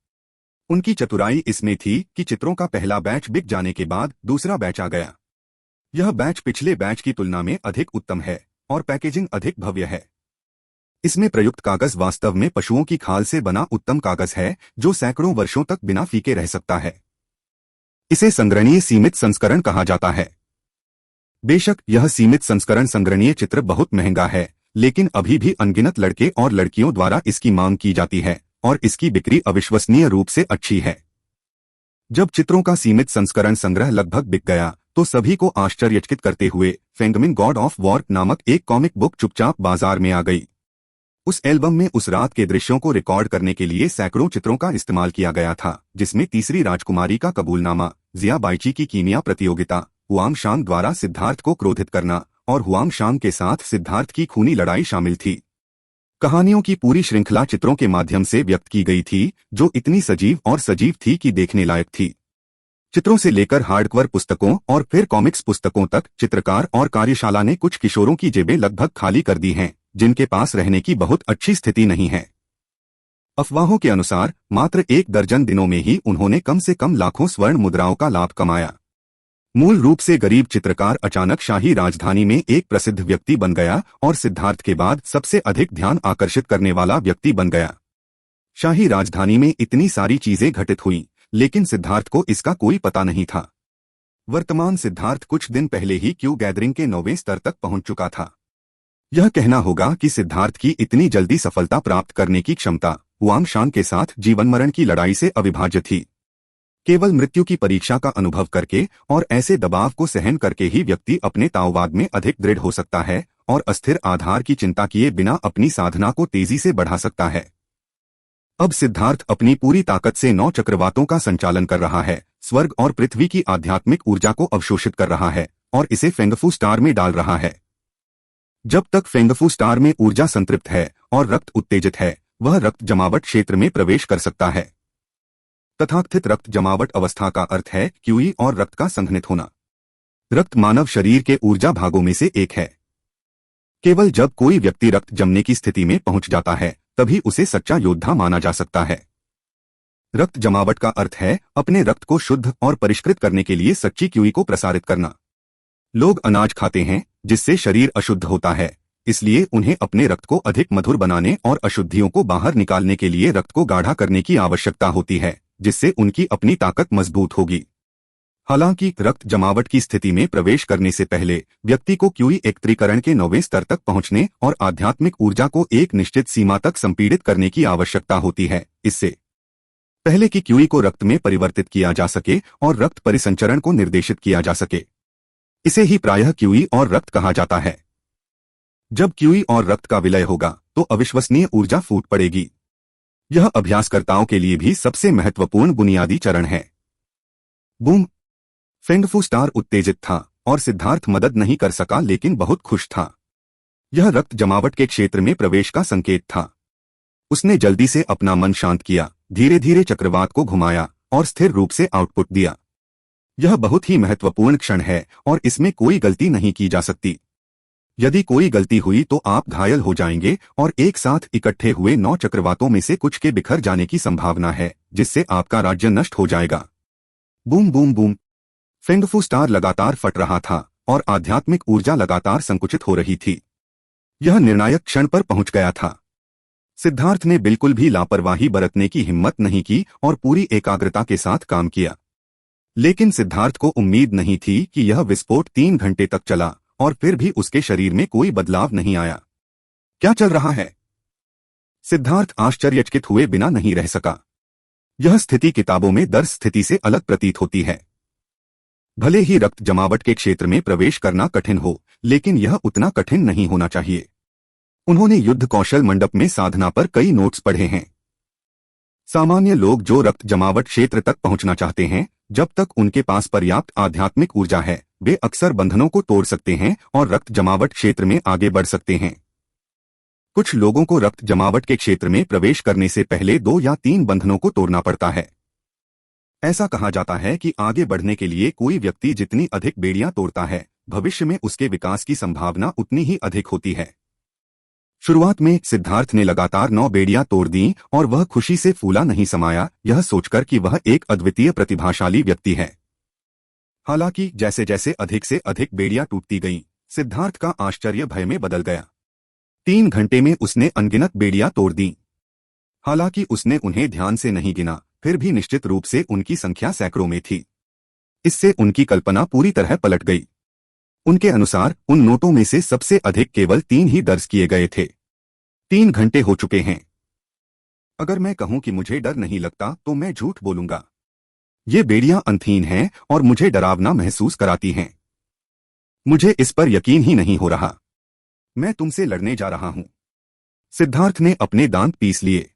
उनकी चतुराई इसमें थी कि चित्रों का पहला बैच बिक जाने के बाद दूसरा बैच आ गया। यह बैच पिछले बैच की तुलना में अधिक उत्तम है और पैकेजिंग अधिक भव्य है। इसमें प्रयुक्त कागज वास्तव में पशुओं की खाल से बना उत्तम कागज है जो सैकड़ों वर्षों तक बिना फीके रह सकता है। इसे संग्रहणीय सीमित संस्करण कहा जाता है। बेशक यह सीमित संस्करण संग्रहणीय चित्र बहुत महंगा है, लेकिन अभी भी अनगिनत लड़के और लड़कियों द्वारा इसकी मांग की जाती है और इसकी बिक्री अविश्वसनीय रूप से अच्छी है। जब चित्रों का सीमित संस्करण संग्रह लगभग बिक गया तो सभी को आश्चर्यचकित करते हुए फेंगमिन गॉड ऑफ वॉर नामक एक कॉमिक बुक चुपचाप बाजार में आ गई। उस एल्बम में उस रात के दृश्यों को रिकॉर्ड करने के लिए सैकड़ों चित्रों का इस्तेमाल किया गया था, जिसमें तीसरी राजकुमारी का कबूलनामा, जिया बाइची की कीमिया प्रतियोगिता, हुआंग शांग द्वारा सिद्धार्थ को क्रोधित करना और हुआंग शांग के साथ सिद्धार्थ की खूनी लड़ाई शामिल थी। कहानियों की पूरी श्रृंखला चित्रों के माध्यम से व्यक्त की गई थी, जो इतनी सजीव और सजीव थी कि देखने लायक थी। चित्रों से लेकर हार्डकवर पुस्तकों और फिर कॉमिक्स पुस्तकों तक चित्रकार और कार्यशाला ने कुछ किशोरों की जेबें लगभग खाली कर दी हैं, जिनके पास रहने की बहुत अच्छी स्थिति नहीं है। अफवाहों के अनुसार मात्र 1 दर्जन दिनों में ही उन्होंने कम से कम लाखों स्वर्ण मुद्राओं का लाभ कमाया। मूल रूप से गरीब चित्रकार अचानक शाही राजधानी में एक प्रसिद्ध व्यक्ति बन गया और सिद्धार्थ के बाद सबसे अधिक ध्यान आकर्षित करने वाला व्यक्ति बन गया। शाही राजधानी में इतनी सारी चीजें घटित हुईं, लेकिन सिद्धार्थ को इसका कोई पता नहीं था। वर्तमान सिद्धार्थ कुछ दिन पहले ही क्यू गैदरिंग के 9वें स्तर तक पहुंच चुका था। यह कहना होगा कि सिद्धार्थ की इतनी जल्दी सफलता प्राप्त करने की क्षमता हुआंग शांग के साथ जीवन मरण की लड़ाई से अविभाज्य थी। केवल मृत्यु की परीक्षा का अनुभव करके और ऐसे दबाव को सहन करके ही व्यक्ति अपने ताओवाद में अधिक दृढ़ हो सकता है और अस्थिर आधार की चिंता किए बिना अपनी साधना को तेजी से बढ़ा सकता है। अब सिद्धार्थ अपनी पूरी ताकत से 9 चक्रवातों का संचालन कर रहा है, स्वर्ग और पृथ्वी की आध्यात्मिक ऊर्जा को अवशोषित कर रहा है और इसे फेंगफू स्टार में डाल रहा है। जब तक फेंगफू स्टार में ऊर्जा संतृप्त है और रक्त उत्तेजित है, वह रक्त जमावट क्षेत्र में प्रवेश कर सकता है। तथाकथित रक्त जमावट अवस्था का अर्थ है क्यूई और रक्त का संघनित होना। रक्त मानव शरीर के ऊर्जा भागों में से एक है। केवल जब कोई व्यक्ति रक्त जमने की स्थिति में पहुंच जाता है, तभी उसे सच्चा योद्धा माना जा सकता है। रक्त जमावट का अर्थ है अपने रक्त को शुद्ध और परिष्कृत करने के लिए सच्ची क्यूई को प्रसारित करना। लोग अनाज खाते हैं जिससे शरीर अशुद्ध होता है, इसलिए उन्हें अपने रक्त को अधिक मधुर बनाने और अशुद्धियों को बाहर निकालने के लिए रक्त को गाढ़ा करने की आवश्यकता होती है, जिससे उनकी अपनी ताकत मजबूत होगी। हालांकि रक्त जमावट की स्थिति में प्रवेश करने से पहले व्यक्ति को क्यूई एकत्रीकरण के 9वें स्तर तक पहुंचने और आध्यात्मिक ऊर्जा को एक निश्चित सीमा तक संपीड़ित करने की आवश्यकता होती है, इससे पहले कि क्यूई को रक्त में परिवर्तित किया जा सके और रक्त परिसंचरण को निर्देशित किया जा सके। इसे ही प्रायः क्यूई और रक्त कहा जाता है। जब क्यूई और रक्त का विलय होगा तो अविश्वसनीय ऊर्जा फूट पड़ेगी। यह अभ्यासकर्ताओं के लिए भी सबसे महत्वपूर्ण बुनियादी चरण है। बूम! फेंगफू स्टार उत्तेजित था और सिद्धार्थ मदद नहीं कर सका, लेकिन बहुत खुश था। यह रक्त जमावट के क्षेत्र में प्रवेश का संकेत था। उसने जल्दी से अपना मन शांत किया, धीरे धीरे चक्रवात को घुमाया और स्थिर रूप से आउटपुट दिया। यह बहुत ही महत्वपूर्ण क्षण है और इसमें कोई गलती नहीं की जा सकती। यदि कोई गलती हुई तो आप घायल हो जाएंगे और एक साथ इकट्ठे हुए 9 चक्रवातों में से कुछ के बिखर जाने की संभावना है, जिससे आपका राज्य नष्ट हो जाएगा। Boom boom boom! Fengfu star लगातार फट रहा था और आध्यात्मिक ऊर्जा लगातार संकुचित हो रही थी। यह निर्णायक क्षण पर पहुंच गया था। सिद्धार्थ ने बिल्कुल भी लापरवाही बरतने की हिम्मत नहीं की और पूरी एकाग्रता के साथ काम किया। लेकिन सिद्धार्थ को उम्मीद नहीं थी कि यह विस्फोट 3 घंटे तक चला और फिर भी उसके शरीर में कोई बदलाव नहीं आया। क्या चल रहा है? सिद्धार्थ आश्चर्यचकित हुए बिना नहीं रह सका। यह स्थिति किताबों में दर्ज स्थिति से अलग प्रतीत होती है। भले ही रक्त जमावट के क्षेत्र में प्रवेश करना कठिन हो, लेकिन यह उतना कठिन नहीं होना चाहिए। उन्होंने युद्ध कौशल मंडप में साधना पर कई नोट्स पढ़े हैं। सामान्य लोग जो रक्त जमावट क्षेत्र तक पहुंचना चाहते हैं, जब तक उनके पास पर्याप्त आध्यात्मिक ऊर्जा है, वे अक्सर बंधनों को तोड़ सकते हैं और रक्त जमावट क्षेत्र में आगे बढ़ सकते हैं। कुछ लोगों को रक्त जमावट के क्षेत्र में प्रवेश करने से पहले 2 या 3 बंधनों को तोड़ना पड़ता है। ऐसा कहा जाता है कि आगे बढ़ने के लिए कोई व्यक्ति जितनी अधिक बेड़ियां तोड़ता है, भविष्य में उसके विकास की संभावना उतनी ही अधिक होती है। शुरुआत में सिद्धार्थ ने लगातार 9 बेड़ियां तोड़ दी और वह खुशी से फूला नहीं समाया, यह सोचकर कि वह एक अद्वितीय प्रतिभाशाली व्यक्ति है। हालांकि जैसे जैसे अधिक से अधिक बेड़ियां टूटती गईं, सिद्धार्थ का आश्चर्य भय में बदल गया। 3 घंटे में उसने अनगिनत बेड़ियां तोड़ दी। हालांकि उसने उन्हें ध्यान से नहीं गिना, फिर भी निश्चित रूप से उनकी संख्या सैकड़ों में थी। इससे उनकी कल्पना पूरी तरह पलट गई। उनके अनुसार उन नोटों में से सबसे अधिक केवल 3 ही दर्ज किए गए थे। 3 घंटे हो चुके हैं। अगर मैं कहूं कि मुझे डर नहीं लगता तो मैं झूठ बोलूंगा। ये बेड़ियां अंतहीन हैं और मुझे डरावना महसूस कराती हैं। मुझे इस पर यकीन ही नहीं हो रहा। मैं तुमसे लड़ने जा रहा हूं। सिद्धार्थ ने अपने दांत पीस लिए।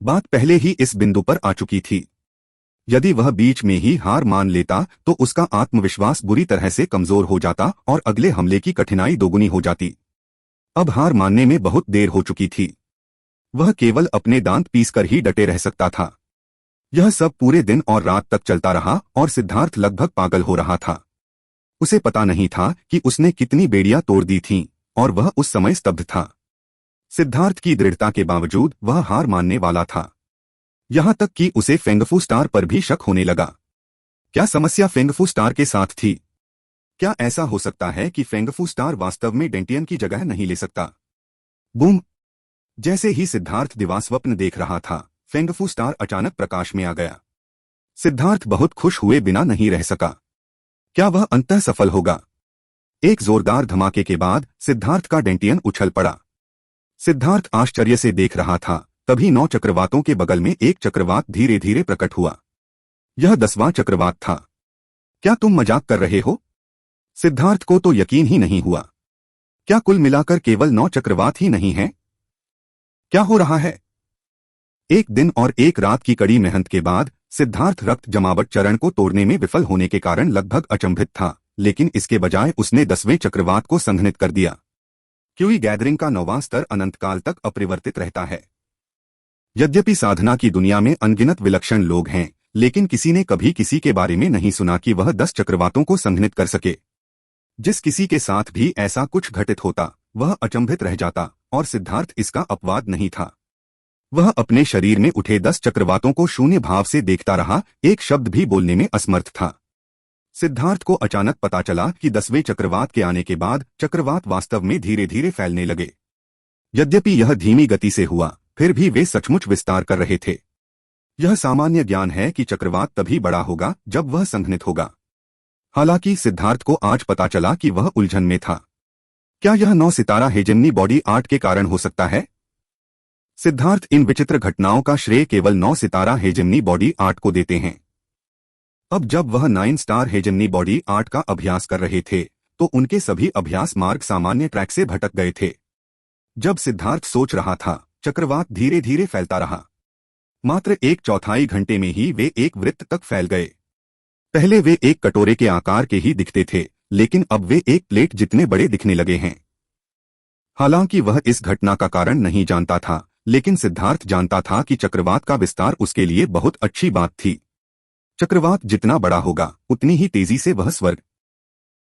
बात पहले ही इस बिंदु पर आ चुकी थी। यदि वह बीच में ही हार मान लेता तो उसका आत्मविश्वास बुरी तरह से कमजोर हो जाता और अगले हमले की कठिनाई दोगुनी हो जाती। अब हार मानने में बहुत देर हो चुकी थी। वह केवल अपने दांत पीसकर ही डटे रह सकता था। यह सब पूरे दिन और रात तक चलता रहा और सिद्धार्थ लगभग पागल हो रहा था। उसे पता नहीं था कि उसने कितनी बेड़ियां तोड़ दी थीं और वह उस समय स्तब्ध था। सिद्धार्थ की दृढ़ता के बावजूद वह हार मानने वाला था। यहां तक कि उसे फेंगफू स्टार पर भी शक होने लगा। क्या समस्या फेंगफू स्टार के साथ थी? क्या ऐसा हो सकता है कि फेंगफू स्टार वास्तव में डेंटियन की जगह नहीं ले सकता? बूम! जैसे ही सिद्धार्थ दिवास्वप्न देख रहा था, फेंगफू स्टार अचानक प्रकाश में आ गया। सिद्धार्थ बहुत खुश हुए बिना नहीं रह सका। क्या वह अंततः सफल होगा? एक जोरदार धमाके के बाद सिद्धार्थ का डेंटियन उछल पड़ा। सिद्धार्थ आश्चर्य से देख रहा था, तभी 9 चक्रवातों के बगल में एक चक्रवात धीरे धीरे प्रकट हुआ। यह 10वां चक्रवात था। क्या तुम मजाक कर रहे हो? सिद्धार्थ को तो यकीन ही नहीं हुआ। क्या कुल मिलाकर केवल 9 चक्रवात ही नहीं हैं? क्या हो रहा है? एक दिन और एक रात की कड़ी मेहनत के बाद सिद्धार्थ रक्त जमावट चरण को तोड़ने में विफल होने के कारण लगभग अचंभित था, लेकिन इसके बजाय उसने 10वें चक्रवात को संघनित कर दिया। क्यूई गैदरिंग का 9वां स्तर अनंतकाल तक अपरिवर्तित रहता है। यद्यपि साधना की दुनिया में अनगिनत विलक्षण लोग हैं, लेकिन किसी ने कभी किसी के बारे में नहीं सुना कि वह 10 चक्रवातों को संघनित कर सके। जिस किसी के साथ भी ऐसा कुछ घटित होता, वह अचंभित रह जाता, और सिद्धार्थ इसका अपवाद नहीं था। वह अपने शरीर में उठे 10 चक्रवातों को शून्य भाव से देखता रहा, एक शब्द भी बोलने में असमर्थ था। सिद्धार्थ को अचानक पता चला कि 10वें चक्रवात के आने के बाद चक्रवात वास्तव में धीरे धीरे फैलने लगे। यद्यपि यह धीमी गति से हुआ, फिर भी वे सचमुच विस्तार कर रहे थे। यह सामान्य ज्ञान है कि चक्रवात तभी बड़ा होगा जब वह संघनित होगा। हालांकि सिद्धार्थ को आज पता चला कि वह उलझन में था। क्या यह 9 सितारा हेजेमनी बॉडी आर्ट के कारण हो सकता है? सिद्धार्थ इन विचित्र घटनाओं का श्रेय केवल 9 सितारा हेजेमनी बॉडी आर्ट को देते हैं। अब जब वह 9 स्टार हेजेमनी बॉडी आर्ट का अभ्यास कर रहे थे, तो उनके सभी अभ्यास मार्ग सामान्य ट्रैक से भटक गए थे। जब सिद्धार्थ सोच रहा था, चक्रवात धीरे धीरे फैलता रहा। मात्र 1/4 घंटे में ही वे एक वृत्त तक फैल गए। पहले वे एक कटोरे के आकार के ही दिखते थे, लेकिन अब वे एक प्लेट जितने बड़े दिखने लगे हैं। हालांकि वह इस घटना का कारण नहीं जानता था, लेकिन सिद्धार्थ जानता था कि चक्रवात का विस्तार उसके लिए बहुत अच्छी बात थी। चक्रवात जितना बड़ा होगा, उतनी ही तेजी से वह स्वर्ग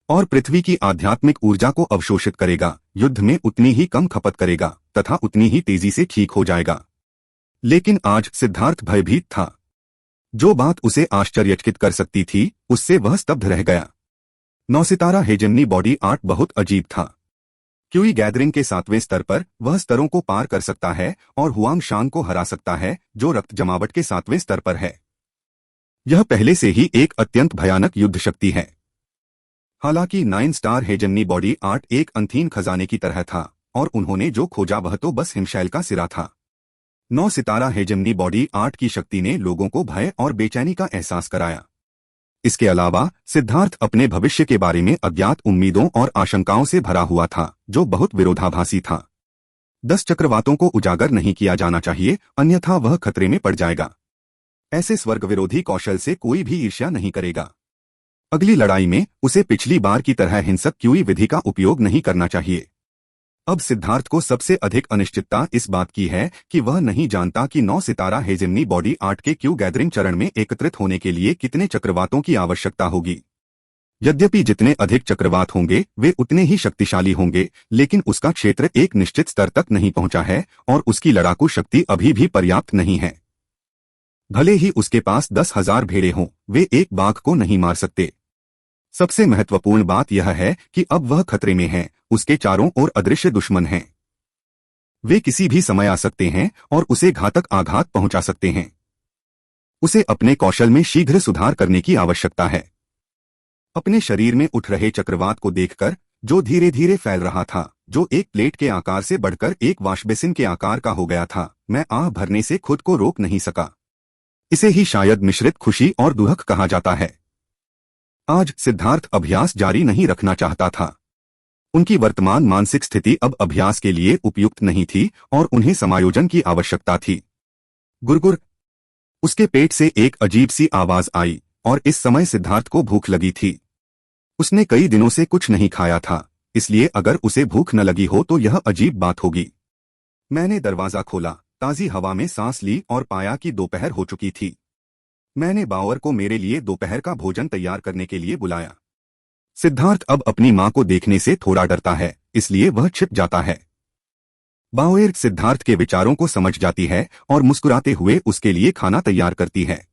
और पृथ्वी की आध्यात्मिक ऊर्जा को अवशोषित करेगा, युद्ध में उतनी ही कम खपत करेगा तथा उतनी ही तेजी से ठीक हो जाएगा। लेकिन आज सिद्धार्थ भयभीत था। जो बात उसे आश्चर्यचकित कर सकती थी, उससे वह स्तब्ध रह गया। 9 सितारा हेजेमनी बॉडी आर्ट बहुत अजीब था। क्यूई गैदरिंग के 7वें स्तर पर वह स्तरों को पार कर सकता है और हुआंग शांग को हरा सकता है, जो रक्त जमावट के 7वें स्तर पर है। यह पहले से ही एक अत्यंत भयानक युद्ध शक्ति है। हालांकि 9 स्टार हेजेमनी बॉडी आर्ट एक अंतहीन खजाने की तरह था, और उन्होंने जो खोजा वह तो बस हिमशैल का सिरा था। 9 सितारा हेजेमनी बॉडी आर्ट की शक्ति ने लोगों को भय और बेचैनी का एहसास कराया। इसके अलावा सिद्धार्थ अपने भविष्य के बारे में अज्ञात उम्मीदों और आशंकाओं से भरा हुआ था, जो बहुत विरोधाभासी था। 10 चक्रवातों को उजागर नहीं किया जाना चाहिए, अन्यथा वह खतरे में पड़ जाएगा। ऐसे स्वर्ग विरोधी कौशल से कोई भी ईर्ष्या नहीं करेगा। अगली लड़ाई में उसे पिछली बार की तरह हिंसक क्यूई विधि का उपयोग नहीं करना चाहिए। अब सिद्धार्थ को सबसे अधिक अनिश्चितता इस बात की है कि वह नहीं जानता कि 9 सितारा हेजेमनी बॉडी आर्ट के क्यू गैदरिंग चरण में एकत्रित होने के लिए कितने चक्रवातों की आवश्यकता होगी। यद्यपि जितने अधिक चक्रवात होंगे वे उतने ही शक्तिशाली होंगे, लेकिन उसका क्षेत्र एक निश्चित स्तर तक नहीं पहुंचा है और उसकी लड़ाकू शक्ति अभी भी पर्याप्त नहीं है। भले ही उसके पास 10,000 भेड़े हों, वे एक बाघ को नहीं मार सकते। सबसे महत्वपूर्ण बात यह है कि अब वह खतरे में है, उसके चारों ओर अदृश्य दुश्मन हैं। वे किसी भी समय आ सकते हैं और उसे घातक आघात पहुंचा सकते हैं। उसे अपने कौशल में शीघ्र सुधार करने की आवश्यकता है। अपने शरीर में उठ रहे चक्रवात को देखकर, जो धीरे धीरे फैल रहा था, जो एक प्लेट के आकार से बढ़कर एक वॉशबेसिन के आकार का हो गया था, मैं आह भरने से खुद को रोक नहीं सका। इसे ही शायद मिश्रित खुशी और दुख कहा जाता है। आज सिद्धार्थ अभ्यास जारी नहीं रखना चाहता था। उनकी वर्तमान मानसिक स्थिति अब अभ्यास के लिए उपयुक्त नहीं थी और उन्हें समायोजन की आवश्यकता थी। गुरगुर। उसके पेट से एक अजीब सी आवाज आई और इस समय सिद्धार्थ को भूख लगी थी। उसने कई दिनों से कुछ नहीं खाया था, इसलिए अगर उसे भूख न लगी हो तो यह अजीब बात होगी। मैंने दरवाजा खोला, ताजी हवा में सांस ली और पाया कि दोपहर हो चुकी थी। मैंने बावर को मेरे लिए दोपहर का भोजन तैयार करने के लिए बुलाया। सिद्धार्थ अब अपनी मां को देखने से थोड़ा डरता है, इसलिए वह छिप जाता है। बावर सिद्धार्थ के विचारों को समझ जाती है और मुस्कुराते हुए उसके लिए खाना तैयार करती है।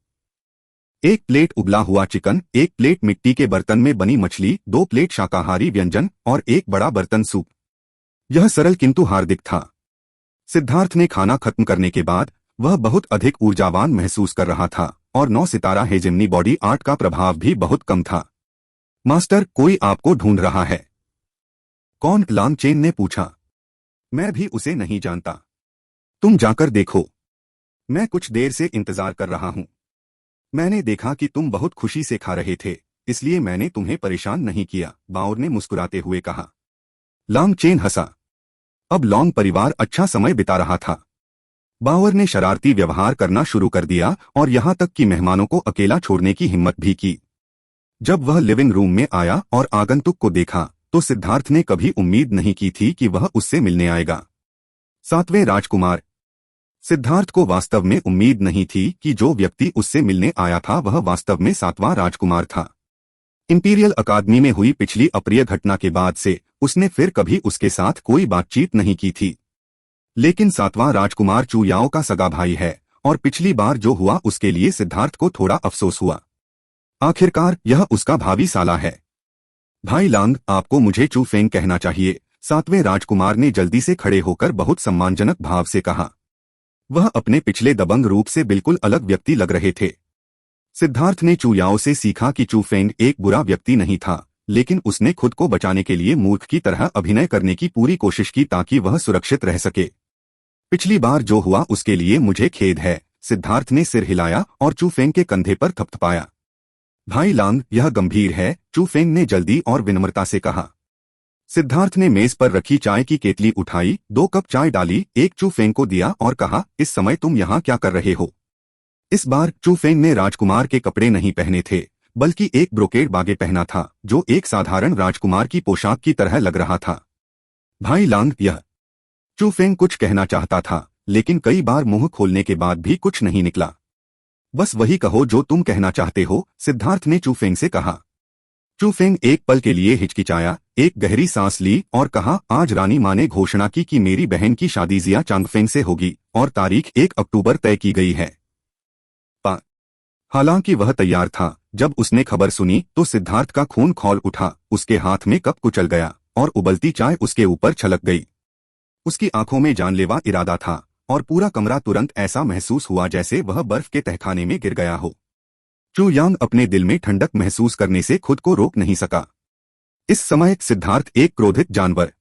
एक प्लेट उबला हुआ चिकन, एक प्लेट मिट्टी के बर्तन में बनी मछली, 2 प्लेट शाकाहारी व्यंजन और एक बड़ा बर्तन सूप। यह सरल किंतु हार्दिक था। सिद्धार्थ ने खाना खत्म करने के बाद वह बहुत अधिक ऊर्जावान महसूस कर रहा था और 9 सितारा हेजेमनी बॉडी आर्ट का प्रभाव भी बहुत कम था। मास्टर, कोई आपको ढूंढ रहा है। कौन? लांग चेन ने पूछा। मैं भी उसे नहीं जानता। तुम जाकर देखो। मैं कुछ देर से इंतजार कर रहा हूं। मैंने देखा कि तुम बहुत खुशी से खा रहे थे, इसलिए मैंने तुम्हें परेशान नहीं किया, बावर ने मुस्कुराते हुए कहा। लांग चेन हंसा। अब लॉन्ग परिवार अच्छा समय बिता रहा था। बावर ने शरारती व्यवहार करना शुरू कर दिया और यहां तक कि मेहमानों को अकेला छोड़ने की हिम्मत भी की। जब वह लिविंग रूम में आया और आगंतुक को देखा तो सिद्धार्थ ने कभी उम्मीद नहीं की थी कि वह उससे मिलने आएगा। 7वें राजकुमार। सिद्धार्थ को वास्तव में उम्मीद नहीं थी कि जो व्यक्ति उससे मिलने आया था वह वास्तव में 7वां राजकुमार था। इंपीरियल अकादमी में हुई पिछली अप्रिय घटना के बाद से उसने फिर कभी उसके साथ कोई बातचीत नहीं की थी। लेकिन 7वां राजकुमार चू याओ का सगा भाई है और पिछली बार जो हुआ उसके लिए सिद्धार्थ को थोड़ा अफसोस हुआ। आखिरकार यह उसका भावी साला है। भाई लांग, आपको मुझे चू फेंग कहना चाहिए, 7वें राजकुमार ने जल्दी से खड़े होकर बहुत सम्मानजनक भाव से कहा। वह अपने पिछले दबंग रूप से बिल्कुल अलग व्यक्ति लग रहे थे। सिद्धार्थ ने चू याओ से सीखा कि चू फेंग एक बुरा व्यक्ति नहीं था, लेकिन उसने खुद को बचाने के लिए मूर्ख की तरह अभिनय करने की पूरी कोशिश की ताकि वह सुरक्षित रह सके। पिछली बार जो हुआ उसके लिए मुझे खेद है, सिद्धार्थ ने सिर हिलाया और चू फेंग के कंधे पर थपथपाया। भाई लांग, यह गंभीर है, चू फेंग ने जल्दी और विनम्रता से कहा। सिद्धार्थ ने मेज पर रखी चाय की केतली उठाई, 2 कप चाय डाली, एक चू फेंग को दिया और कहा, इस समय तुम यहाँ क्या कर रहे हो? इस बार चू फेंग ने राजकुमार के कपड़े नहीं पहने थे, बल्कि एक ब्रोकेड बागे पहना था जो एक साधारण राजकुमार की पोशाक की तरह लग रहा था। भाई लांग, यह। चू फेंग कुछ कहना चाहता था, लेकिन कई बार मुंह खोलने के बाद भी कुछ नहीं निकला। बस वही कहो जो तुम कहना चाहते हो, सिद्धार्थ ने चू फेंग से कहा। चू फेंग एक पल के लिए हिचकिचाया, एक गहरी सांस ली और कहा, आज रानी मां ने घोषणा की कि मेरी बहन की शादी जिया चांगफेंग से होगी और तारीख 1 अक्टूबर तय की गई है। हालांकि वह तैयार था। जब उसने खबर सुनी तो सिद्धार्थ का खून खौल उठा, उसके हाथ में कप कुचल गया और उबलती चाय उसके ऊपर छलक गई। उसकी आंखों में जानलेवा इरादा था और पूरा कमरा तुरंत ऐसा महसूस हुआ जैसे वह बर्फ के तहखाने में गिर गया हो। चू यांग अपने दिल में ठंडक महसूस करने से खुद को रोक नहीं सका। इस समय सिद्धार्थ एक क्रोधित जानवर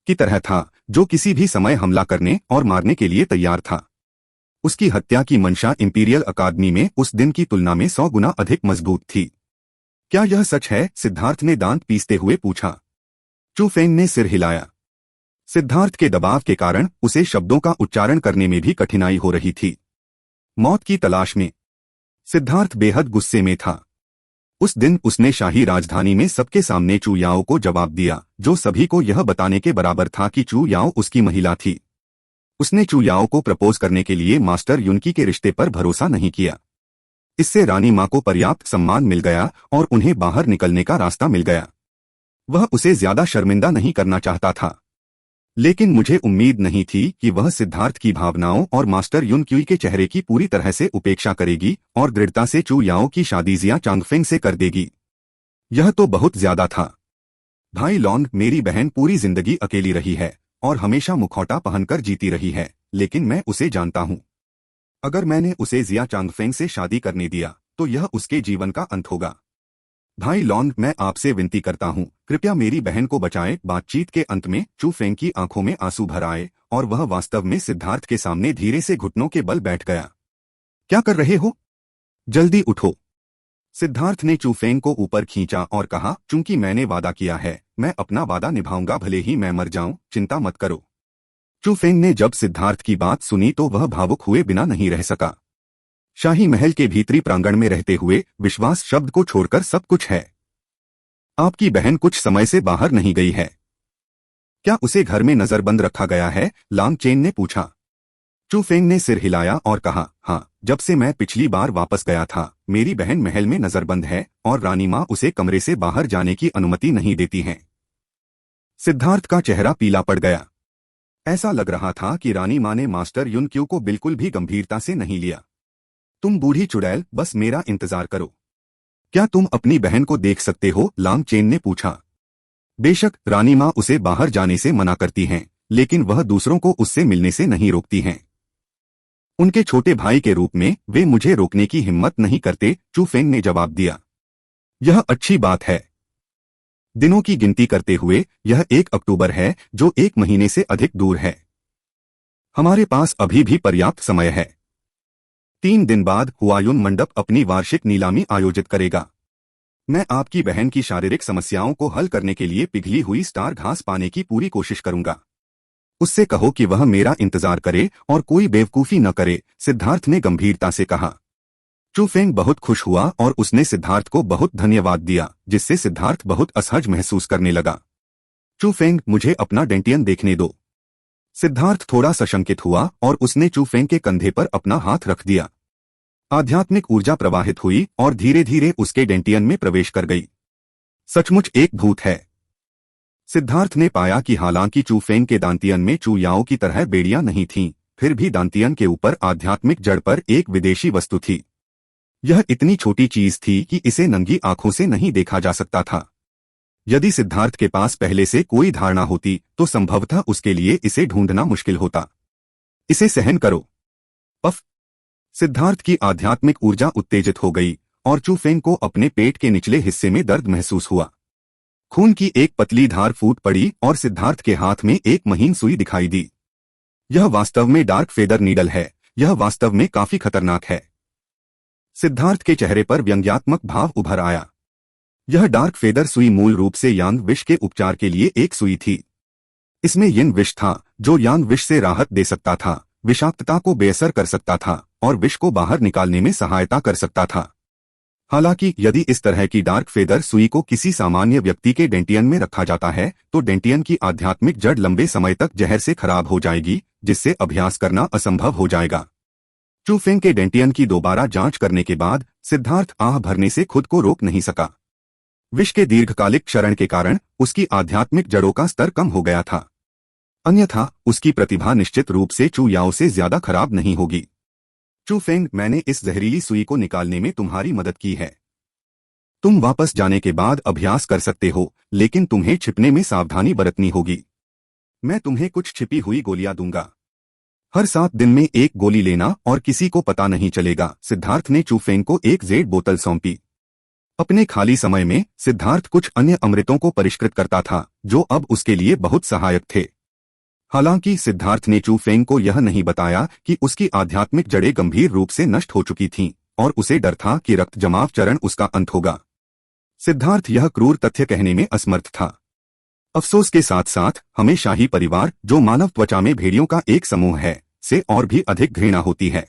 की तरह था जो किसी भी समय हमला करने और मारने के लिए तैयार था। उसकी हत्या की मंशा इंपीरियल अकादमी में उस दिन की तुलना में 100 गुना अधिक मजबूत थी। क्या यह सच है? सिद्धार्थ ने दांत पीसते हुए पूछा। चू फेंग ने सिर हिलाया। सिद्धार्थ के दबाव के कारण उसे शब्दों का उच्चारण करने में भी कठिनाई हो रही थी। मौत की तलाश में। सिद्धार्थ बेहद गुस्से में था। उस दिन उसने शाही राजधानी में सबके सामने चू याओ को जवाब दिया, जो सभी को यह बताने के बराबर था कि चू याओ उसकी महिला थी। उसने चू याओ को प्रपोज करने के लिए मास्टर युनकी के रिश्ते पर भरोसा नहीं किया। इससे रानी मां को पर्याप्त सम्मान मिल गया और उन्हें बाहर निकलने का रास्ता मिल गया। वह उसे ज्यादा शर्मिंदा नहीं करना चाहता था, लेकिन मुझे उम्मीद नहीं थी कि वह सिद्धार्थ की भावनाओं और मास्टर युनक्यूई के चेहरे की पूरी तरह से उपेक्षा करेगी और दृढ़ता से चू याओ की शादी जिया चांगफेंग से कर देगी। यह तो बहुत ज्यादा था। भाई लॉन्ग, मेरी बहन पूरी जिंदगी अकेली रही है और हमेशा मुखौटा पहनकर जीती रही है, लेकिन मैं उसे जानता हूं। अगर मैंने उसे जिया चांगफेंग से शादी करने दिया तो यह उसके जीवन का अंत होगा। भाई लॉन्ग, मैं आपसे विनती करता हूँ, कृपया मेरी बहन को बचाएं। बातचीत के अंत में चू फेंग की आंखों में आंसू भर आए और वह वास्तव में सिद्धार्थ के सामने धीरे से घुटनों के बल बैठ गया। क्या कर रहे हो? जल्दी उठो। सिद्धार्थ ने चू फेंग को ऊपर खींचा और कहा, चूंकि मैंने वादा किया है, मैं अपना वादा निभाऊंगा, भले ही मैं मर जाऊं, चिंता मत करो। चू फेंग ने जब सिद्धार्थ की बात सुनी तो वह भावुक हुए बिना नहीं रह सका। शाही महल के भीतरी प्रांगण में रहते हुए विश्वास शब्द को छोड़कर सब कुछ है। आपकी बहन कुछ समय से बाहर नहीं गई है। क्या उसे घर में नजरबंद रखा गया है? लांग चेन ने पूछा। चू फेंग ने सिर हिलाया और कहा, हाँ, जब से मैं पिछली बार वापस गया था, मेरी बहन महल में नजरबंद है और रानी माँ उसे कमरे से बाहर जाने की अनुमति नहीं देती हैं। सिद्धार्थ का चेहरा पीला पड़ गया। ऐसा लग रहा था कि रानी माँ ने मास्टर युन क्यू को बिल्कुल भी गंभीरता से नहीं लिया। तुम बूढ़ी चुड़ैल, बस मेरा इंतजार करो। क्या तुम अपनी बहन को देख सकते हो? लांग चेन ने पूछा। बेशक रानी माँ उसे बाहर जाने से मना करती हैं, लेकिन वह दूसरों को उससे मिलने से नहीं रोकती हैं। उनके छोटे भाई के रूप में वे मुझे रोकने की हिम्मत नहीं करते, चू फेंग ने जवाब दिया। यह अच्छी बात है। दिनों की गिनती करते हुए यह 1 अक्टूबर है, जो 1 महीने से अधिक दूर है। हमारे पास अभी भी पर्याप्त समय है। 3 दिन बाद हुआयुन मंडप अपनी वार्षिक नीलामी आयोजित करेगा। मैं आपकी बहन की शारीरिक समस्याओं को हल करने के लिए पिघली हुई स्टार घास पाने की पूरी कोशिश करूंगा। उससे कहो कि वह मेरा इंतजार करे और कोई बेवकूफी न करे, सिद्धार्थ ने गंभीरता से कहा। चू फेंग बहुत खुश हुआ और उसने सिद्धार्थ को बहुत धन्यवाद दिया, जिससे सिद्धार्थ बहुत असहज महसूस करने लगा। चू फेंग, मुझे अपना डेंटियन देखने दो। सिद्धार्थ थोड़ा सशंकित हुआ और उसने चू फेंग के कंधे पर अपना हाथ रख दिया। आध्यात्मिक ऊर्जा प्रवाहित हुई और धीरे धीरे उसके डेंटियन में प्रवेश कर गई। सचमुच एक भूत है। सिद्धार्थ ने पाया कि हालांकि चू फेंग के दांतियन में चू याओ की तरह बेड़ियां नहीं थीं, फिर भी दांतियन के ऊपर आध्यात्मिक जड़ पर एक विदेशी वस्तु थी। यह इतनी छोटी चीज थी कि इसे नंगी आंखों से नहीं देखा जा सकता था। यदि सिद्धार्थ के पास पहले से कोई धारणा होती तो संभवतः उसके लिए इसे ढूंढना मुश्किल होता। इसे सहन करो। पफ। सिद्धार्थ की आध्यात्मिक ऊर्जा उत्तेजित हो गई और चू फेंग को अपने पेट के निचले हिस्से में दर्द महसूस हुआ। खून की एक पतली धार फूट पड़ी और सिद्धार्थ के हाथ में एक महीन सुई दिखाई दी। यह वास्तव में डार्क फेदर नीडल है। यह वास्तव में काफी खतरनाक है। सिद्धार्थ के चेहरे पर व्यंग्यात्मक भाव उभर आया। यह डार्क फेदर सुई मूल रूप से यांग विष के उपचार के लिए एक सुई थी। इसमें यिन विष था, जो यांग विष से राहत दे सकता था, विषाक्तता को बेअसर कर सकता था और विष को बाहर निकालने में सहायता कर सकता था। हालांकि यदि इस तरह की डार्क फेदर सुई को किसी सामान्य व्यक्ति के डेंटियन में रखा जाता है तो डेंटियन की आध्यात्मिक जड़ लंबे समय तक जहर से खराब हो जाएगी, जिससे अभ्यास करना असंभव हो जाएगा। चू फेंग के डेंटियन की दोबारा जांच करने के बाद सिद्धार्थ आह भरने से खुद को रोक नहीं सका। विष के दीर्घकालिक क्षरण के कारण उसकी आध्यात्मिक जड़ों का स्तर कम हो गया था। अन्यथा उसकी प्रतिभा निश्चित रूप से चू याओ से ज्यादा खराब नहीं होगी। चू फेंग, मैंने इस जहरीली सुई को निकालने में तुम्हारी मदद की है। तुम वापस जाने के बाद अभ्यास कर सकते हो, लेकिन तुम्हें छिपने में सावधानी बरतनी होगी। मैं तुम्हें कुछ छिपी हुई गोलियां दूंगा। हर 7 दिन में एक गोली लेना और किसी को पता नहीं चलेगा। सिद्धार्थ ने चू फेंग को एक जेड बोतल सौंपी। अपने खाली समय में सिद्धार्थ कुछ अन्य अमृतों को परिष्कृत करता था, जो अब उसके लिए बहुत सहायक थे। हालांकि सिद्धार्थ ने चू फेंग को यह नहीं बताया कि उसकी आध्यात्मिक जड़ें गंभीर रूप से नष्ट हो चुकी थीं और उसे डर था कि रक्त जमाव चरण उसका अंत होगा। सिद्धार्थ यह क्रूर तथ्य कहने में असमर्थ था। अफसोस के साथ साथ हमें शाही परिवार, जो मानव त्वचा में भेड़ियों का एक समूह है, से और भी अधिक घृणा होती है।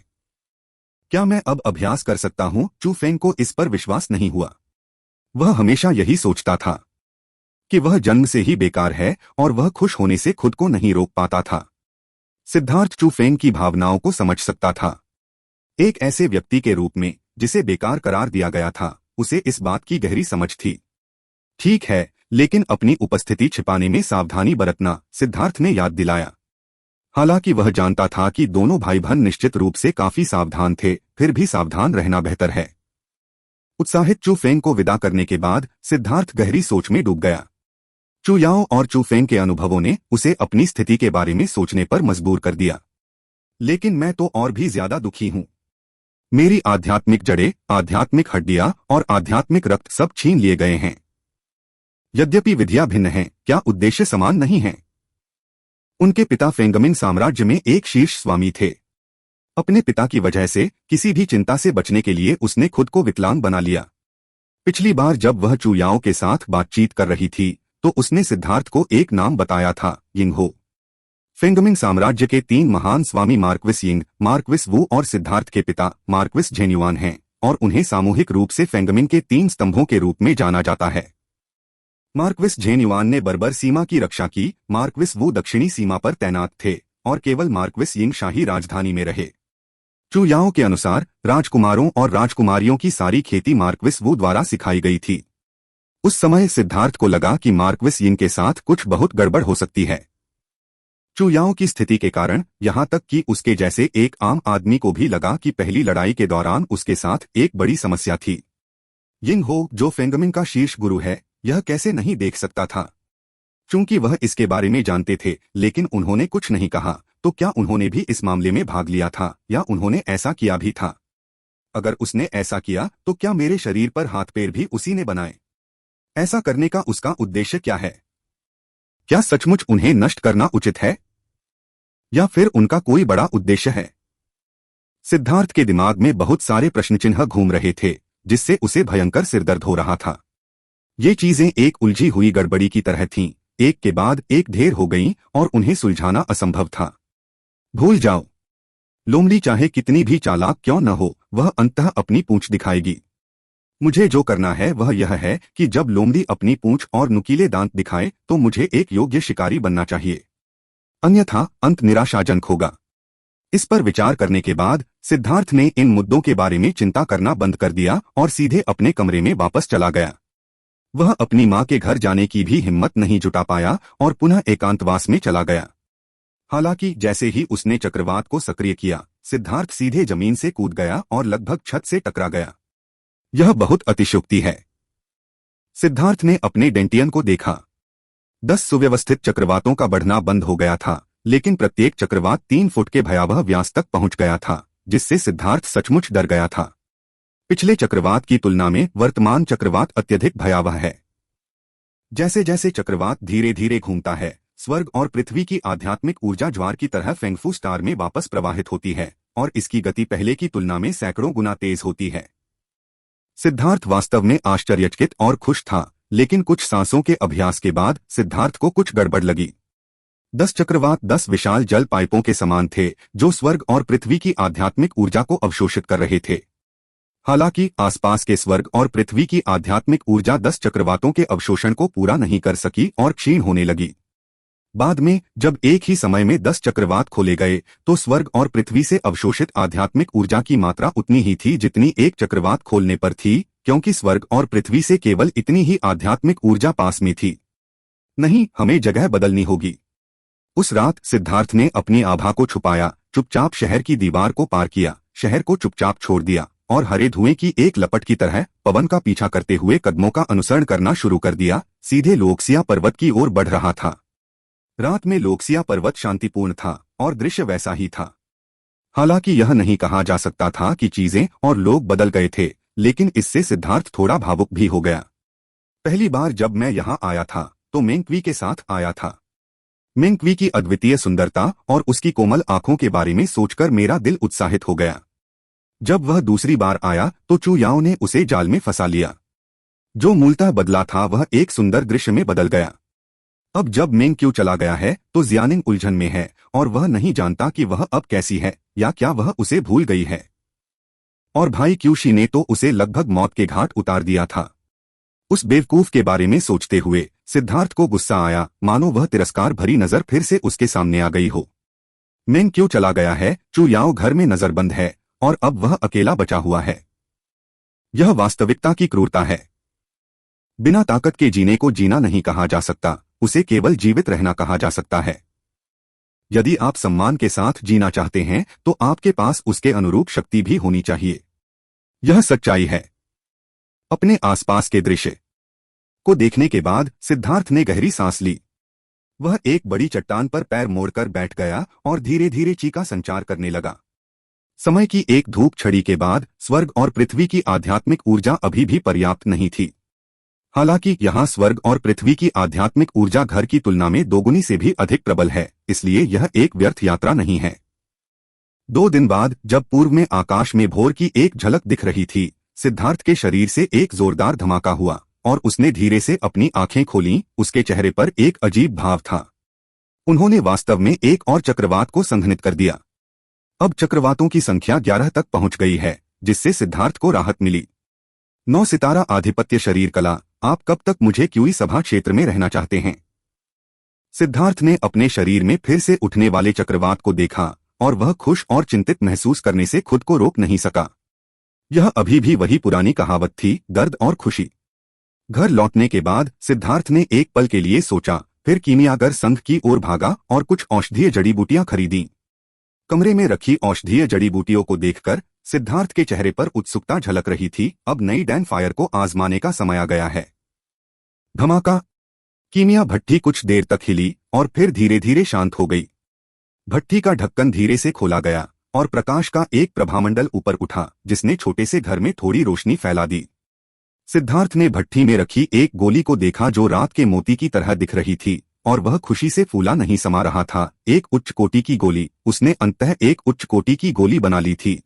क्या मैं अब अभ्यास कर सकता हूं? चू फेंग को इस पर विश्वास नहीं हुआ। वह हमेशा यही सोचता था कि वह जन्म से ही बेकार है और वह खुश होने से खुद को नहीं रोक पाता था। सिद्धार्थ चू फेंग की भावनाओं को समझ सकता था। एक ऐसे व्यक्ति के रूप में जिसे बेकार करार दिया गया था, उसे इस बात की गहरी समझ थी। ठीक है, लेकिन अपनी उपस्थिति छिपाने में सावधानी बरतना, सिद्धार्थ ने याद दिलाया। हालांकि वह जानता था कि दोनों भाई बहन निश्चित रूप से काफी सावधान थे, फिर भी सावधान रहना बेहतर है। उत्साहित चू फेंग को विदा करने के बाद सिद्धार्थ गहरी सोच में डूब गया। चू याओ और चू फेंग के अनुभवों ने उसे अपनी स्थिति के बारे में सोचने पर मजबूर कर दिया। लेकिन मैं तो और भी ज्यादा दुखी हूं। मेरी आध्यात्मिक जड़ें, आध्यात्मिक हड्डियां और आध्यात्मिक रक्त सब छीन लिए गए हैं। यद्यपि विधियां भिन्न हैं, क्या उद्देश्य समान नहीं है? उनके पिता फेंगमिन साम्राज्य में एक शीर्ष स्वामी थे। अपने पिता की वजह से किसी भी चिंता से बचने के लिए उसने खुद को विकलांग बना लिया। पिछली बार जब वह चुयाओं के साथ बातचीत कर रही थी तो उसने सिद्धार्थ को एक नाम बताया था, यिंगहो। फेंगमिन साम्राज्य के 3 महान स्वामी मार्क्विस यिंग, मार्क्विस वू और सिद्धार्थ के पिता मार्क्विस झेन्युआन हैं और उन्हें सामूहिक रूप से फेंगमिन के 3 स्तंभों के रूप में जाना जाता है। मार्क्विस झेन्युआन ने बर्बर सीमा की रक्षा की, मार्क्विस वू दक्षिणी सीमा पर तैनात थे और केवल मार्क्विस यिंग शाही राजधानी में रहे। चुयाओं के अनुसार राजकुमारों और राजकुमारियों की सारी खेती मार्क्विस वू द्वारा सिखाई गई थी। उस समय सिद्धार्थ को लगा कि मार्क्विस यिंग के साथ कुछ बहुत गड़बड़ हो सकती है। चुयाओं की स्थिति के कारण यहां तक कि उसके जैसे एक आम आदमी को भी लगा कि पहली लड़ाई के दौरान उसके साथ एक बड़ी समस्या थी। यिंगहो, जो फेंगमिन का शीर्ष गुरु है, यह कैसे नहीं देख सकता था? चूंकि वह इसके बारे में जानते थे लेकिन उन्होंने कुछ नहीं कहा, तो क्या उन्होंने भी इस मामले में भाग लिया था या उन्होंने ऐसा किया भी था? अगर उसने ऐसा किया तो क्या मेरे शरीर पर हाथ पैर भी उसी ने बनाए? ऐसा करने का उसका उद्देश्य क्या है? क्या सचमुच उन्हें नष्ट करना उचित है या फिर उनका कोई बड़ा उद्देश्य है? सिद्धार्थ के दिमाग में बहुत सारे प्रश्नचिन्ह घूम रहे थे, जिससे उसे भयंकर सिरदर्द हो रहा था। ये चीजें एक उलझी हुई गड़बड़ी की तरह थीं, एक के बाद एक ढेर हो गईं और उन्हें सुलझाना असंभव था। भूल जाओ। लोमड़ी चाहे कितनी भी चालाक क्यों न हो, वह अंततः अपनी पूंछ दिखाएगी। मुझे जो करना है वह यह है कि जब लोमड़ी अपनी पूंछ और नुकीले दांत दिखाए तो मुझे एक योग्य शिकारी बनना चाहिए, अन्यथा अंत निराशाजनक होगा। इस पर विचार करने के बाद सिद्धार्थ ने इन मुद्दों के बारे में चिंता करना बंद कर दिया और सीधे अपने कमरे में वापस चला गया। वह अपनी मां के घर जाने की भी हिम्मत नहीं जुटा पाया और पुनः एकांतवास में चला गया। हालांकि जैसे ही उसने चक्रवात को सक्रिय किया, सिद्धार्थ सीधे जमीन से कूद गया और लगभग छत से टकरा गया। यह बहुत अतिशयोक्ति है। सिद्धार्थ ने अपने डेंटियन को देखा। 10 सुव्यवस्थित चक्रवातों का बढ़ना बंद हो गया था, लेकिन प्रत्येक चक्रवात 3 फुट के भयावह व्यास तक पहुंच गया था, जिससे सिद्धार्थ सचमुच डर गया था। पिछले चक्रवात की तुलना में वर्तमान चक्रवात अत्यधिक भयावह है। जैसे जैसे चक्रवात धीरे धीरे घूमता है, स्वर्ग और पृथ्वी की आध्यात्मिक ऊर्जा ज्वार की तरह फेंगफू स्टार में वापस प्रवाहित होती है और इसकी गति पहले की तुलना में सैकड़ों गुना तेज होती है। सिद्धार्थ वास्तव में आश्चर्यचकित और खुश था, लेकिन कुछ सांसों के अभ्यास के बाद सिद्धार्थ को कुछ गड़बड़ लगी। 10 चक्रवात 10 विशाल जल पाइपों के समान थे, जो स्वर्ग और पृथ्वी की आध्यात्मिक ऊर्जा को अवशोषित कर रहे थे। हालांकि आसपास के स्वर्ग और पृथ्वी की आध्यात्मिक ऊर्जा 10 चक्रवातों के अवशोषण को पूरा नहीं कर सकी और क्षीण होने लगी। बाद में जब एक ही समय में 10 चक्रवात खोले गए तो स्वर्ग और पृथ्वी से अवशोषित आध्यात्मिक ऊर्जा की मात्रा उतनी ही थी जितनी एक चक्रवात खोलने पर थी, क्योंकि स्वर्ग और पृथ्वी से केवल इतनी ही आध्यात्मिक ऊर्जा पास में थी। नहीं, हमें जगह बदलनी होगी। उस रात सिद्धार्थ ने अपनी आभा को छुपाया, चुपचाप शहर की दीवार को पार किया, शहर को चुपचाप छोड़ दिया और हरे धुएं की एक लपट की तरह पवन का पीछा करते हुए कदमों का अनुसरण करना शुरू कर दिया। सीधे लोकसिया पर्वत की ओर बढ़ रहा था। रात में लोकसिया पर्वत शांतिपूर्ण था और दृश्य वैसा ही था। हालांकि यह नहीं कहा जा सकता था कि चीजें और लोग बदल गए थे, लेकिन इससे सिद्धार्थ थोड़ा भावुक भी हो गया। पहली बार जब मैं यहां आया था तो मेंगक्वी के साथ आया था। मेंगक्वी की अद्वितीय सुंदरता और उसकी कोमल आंखों के बारे में सोचकर मेरा दिल उत्साहित हो गया। जब वह दूसरी बार आया तो चुयाओं ने उसे जाल में फंसा लिया। जो मूलतः बदला था वह एक सुंदर दृश्य में बदल गया। अब जब मेंगक्यू चला गया है तो जियानिंग उलझन में है और वह नहीं जानता कि वह अब कैसी है या क्या वह उसे भूल गई है। और भाई क्यूशी ने तो उसे लगभग मौत के घाट उतार दिया था। उस बेवकूफ के बारे में सोचते हुए सिद्धार्थ को गुस्सा आया, मानो वह तिरस्कार भरी नजर फिर से उसके सामने आ गई हो। मेंगक्यू चला गया है, चुयाओ घर में नजरबंद है और अब वह अकेला बचा हुआ है। यह वास्तविकता की क्रूरता है। बिना ताकत के जीने को जीना नहीं कहा जा सकता, उसे केवल जीवित रहना कहा जा सकता है। यदि आप सम्मान के साथ जीना चाहते हैं तो आपके पास उसके अनुरूप शक्ति भी होनी चाहिए। यह सच्चाई है। अपने आसपास के दृश्य को देखने के बाद सिद्धार्थ ने गहरी सांस ली। वह एक बड़ी चट्टान पर पैर मोड़कर बैठ गया और धीरे धीरे चीखा संचार करने लगा। समय की एक धूप छड़ी के बाद स्वर्ग और पृथ्वी की आध्यात्मिक ऊर्जा अभी भी पर्याप्त नहीं थी। हालांकि यहाँ स्वर्ग और पृथ्वी की आध्यात्मिक ऊर्जा घर की तुलना में दोगुनी से भी अधिक प्रबल है, इसलिए यह एक व्यर्थ यात्रा नहीं है। 2 दिन बाद जब पूर्व में आकाश में भोर की एक झलक दिख रही थी, सिद्धार्थ के शरीर से एक जोरदार धमाका हुआ और उसने धीरे से अपनी आंखें खोलीं। उसके चेहरे पर एक अजीब भाव था। उन्होंने वास्तव में एक और चक्रवात को संघनित कर दिया। अब चक्रवातों की संख्या 11 तक पहुंच गई है, जिससे सिद्धार्थ को राहत मिली। 9 सितारा आधिपत्य शरीर कला, आप कब तक मुझे क्यूई सभा क्षेत्र में रहना चाहते हैं? सिद्धार्थ ने अपने शरीर में फिर से उठने वाले चक्रवात को देखा और वह खुश और चिंतित महसूस करने से खुद को रोक नहीं सका। यह अभी भी वही पुरानी कहावत थी, दर्द और खुशी। घर लौटने के बाद सिद्धार्थ ने एक पल के लिए सोचा, फिर कीमियागर संघ की ओर भागा और कुछ औषधीय जड़ी बूटियां खरीदी। कमरे में रखी औषधीय जड़ी बूटियों को देखकर सिद्धार्थ के चेहरे पर उत्सुकता झलक रही थी। अब नई डैन फायर को आजमाने का समय आ गया है। धमाका! कीमिया भट्ठी कुछ देर तक हिली और फिर धीरे धीरे शांत हो गई। भट्ठी का ढक्कन धीरे से खोला गया और प्रकाश का एक प्रभामंडल ऊपर उठा, जिसने छोटे से घर में थोड़ी रोशनी फैला दी। सिद्धार्थ ने भट्ठी में रखी एक गोली को देखा जो रात के मोती की तरह दिख रही थी और वह खुशी से फूला नहीं समा रहा था। एक उच्च कोटि की गोली। उसने अंततः एक उच्च कोटि की गोली बना ली थी।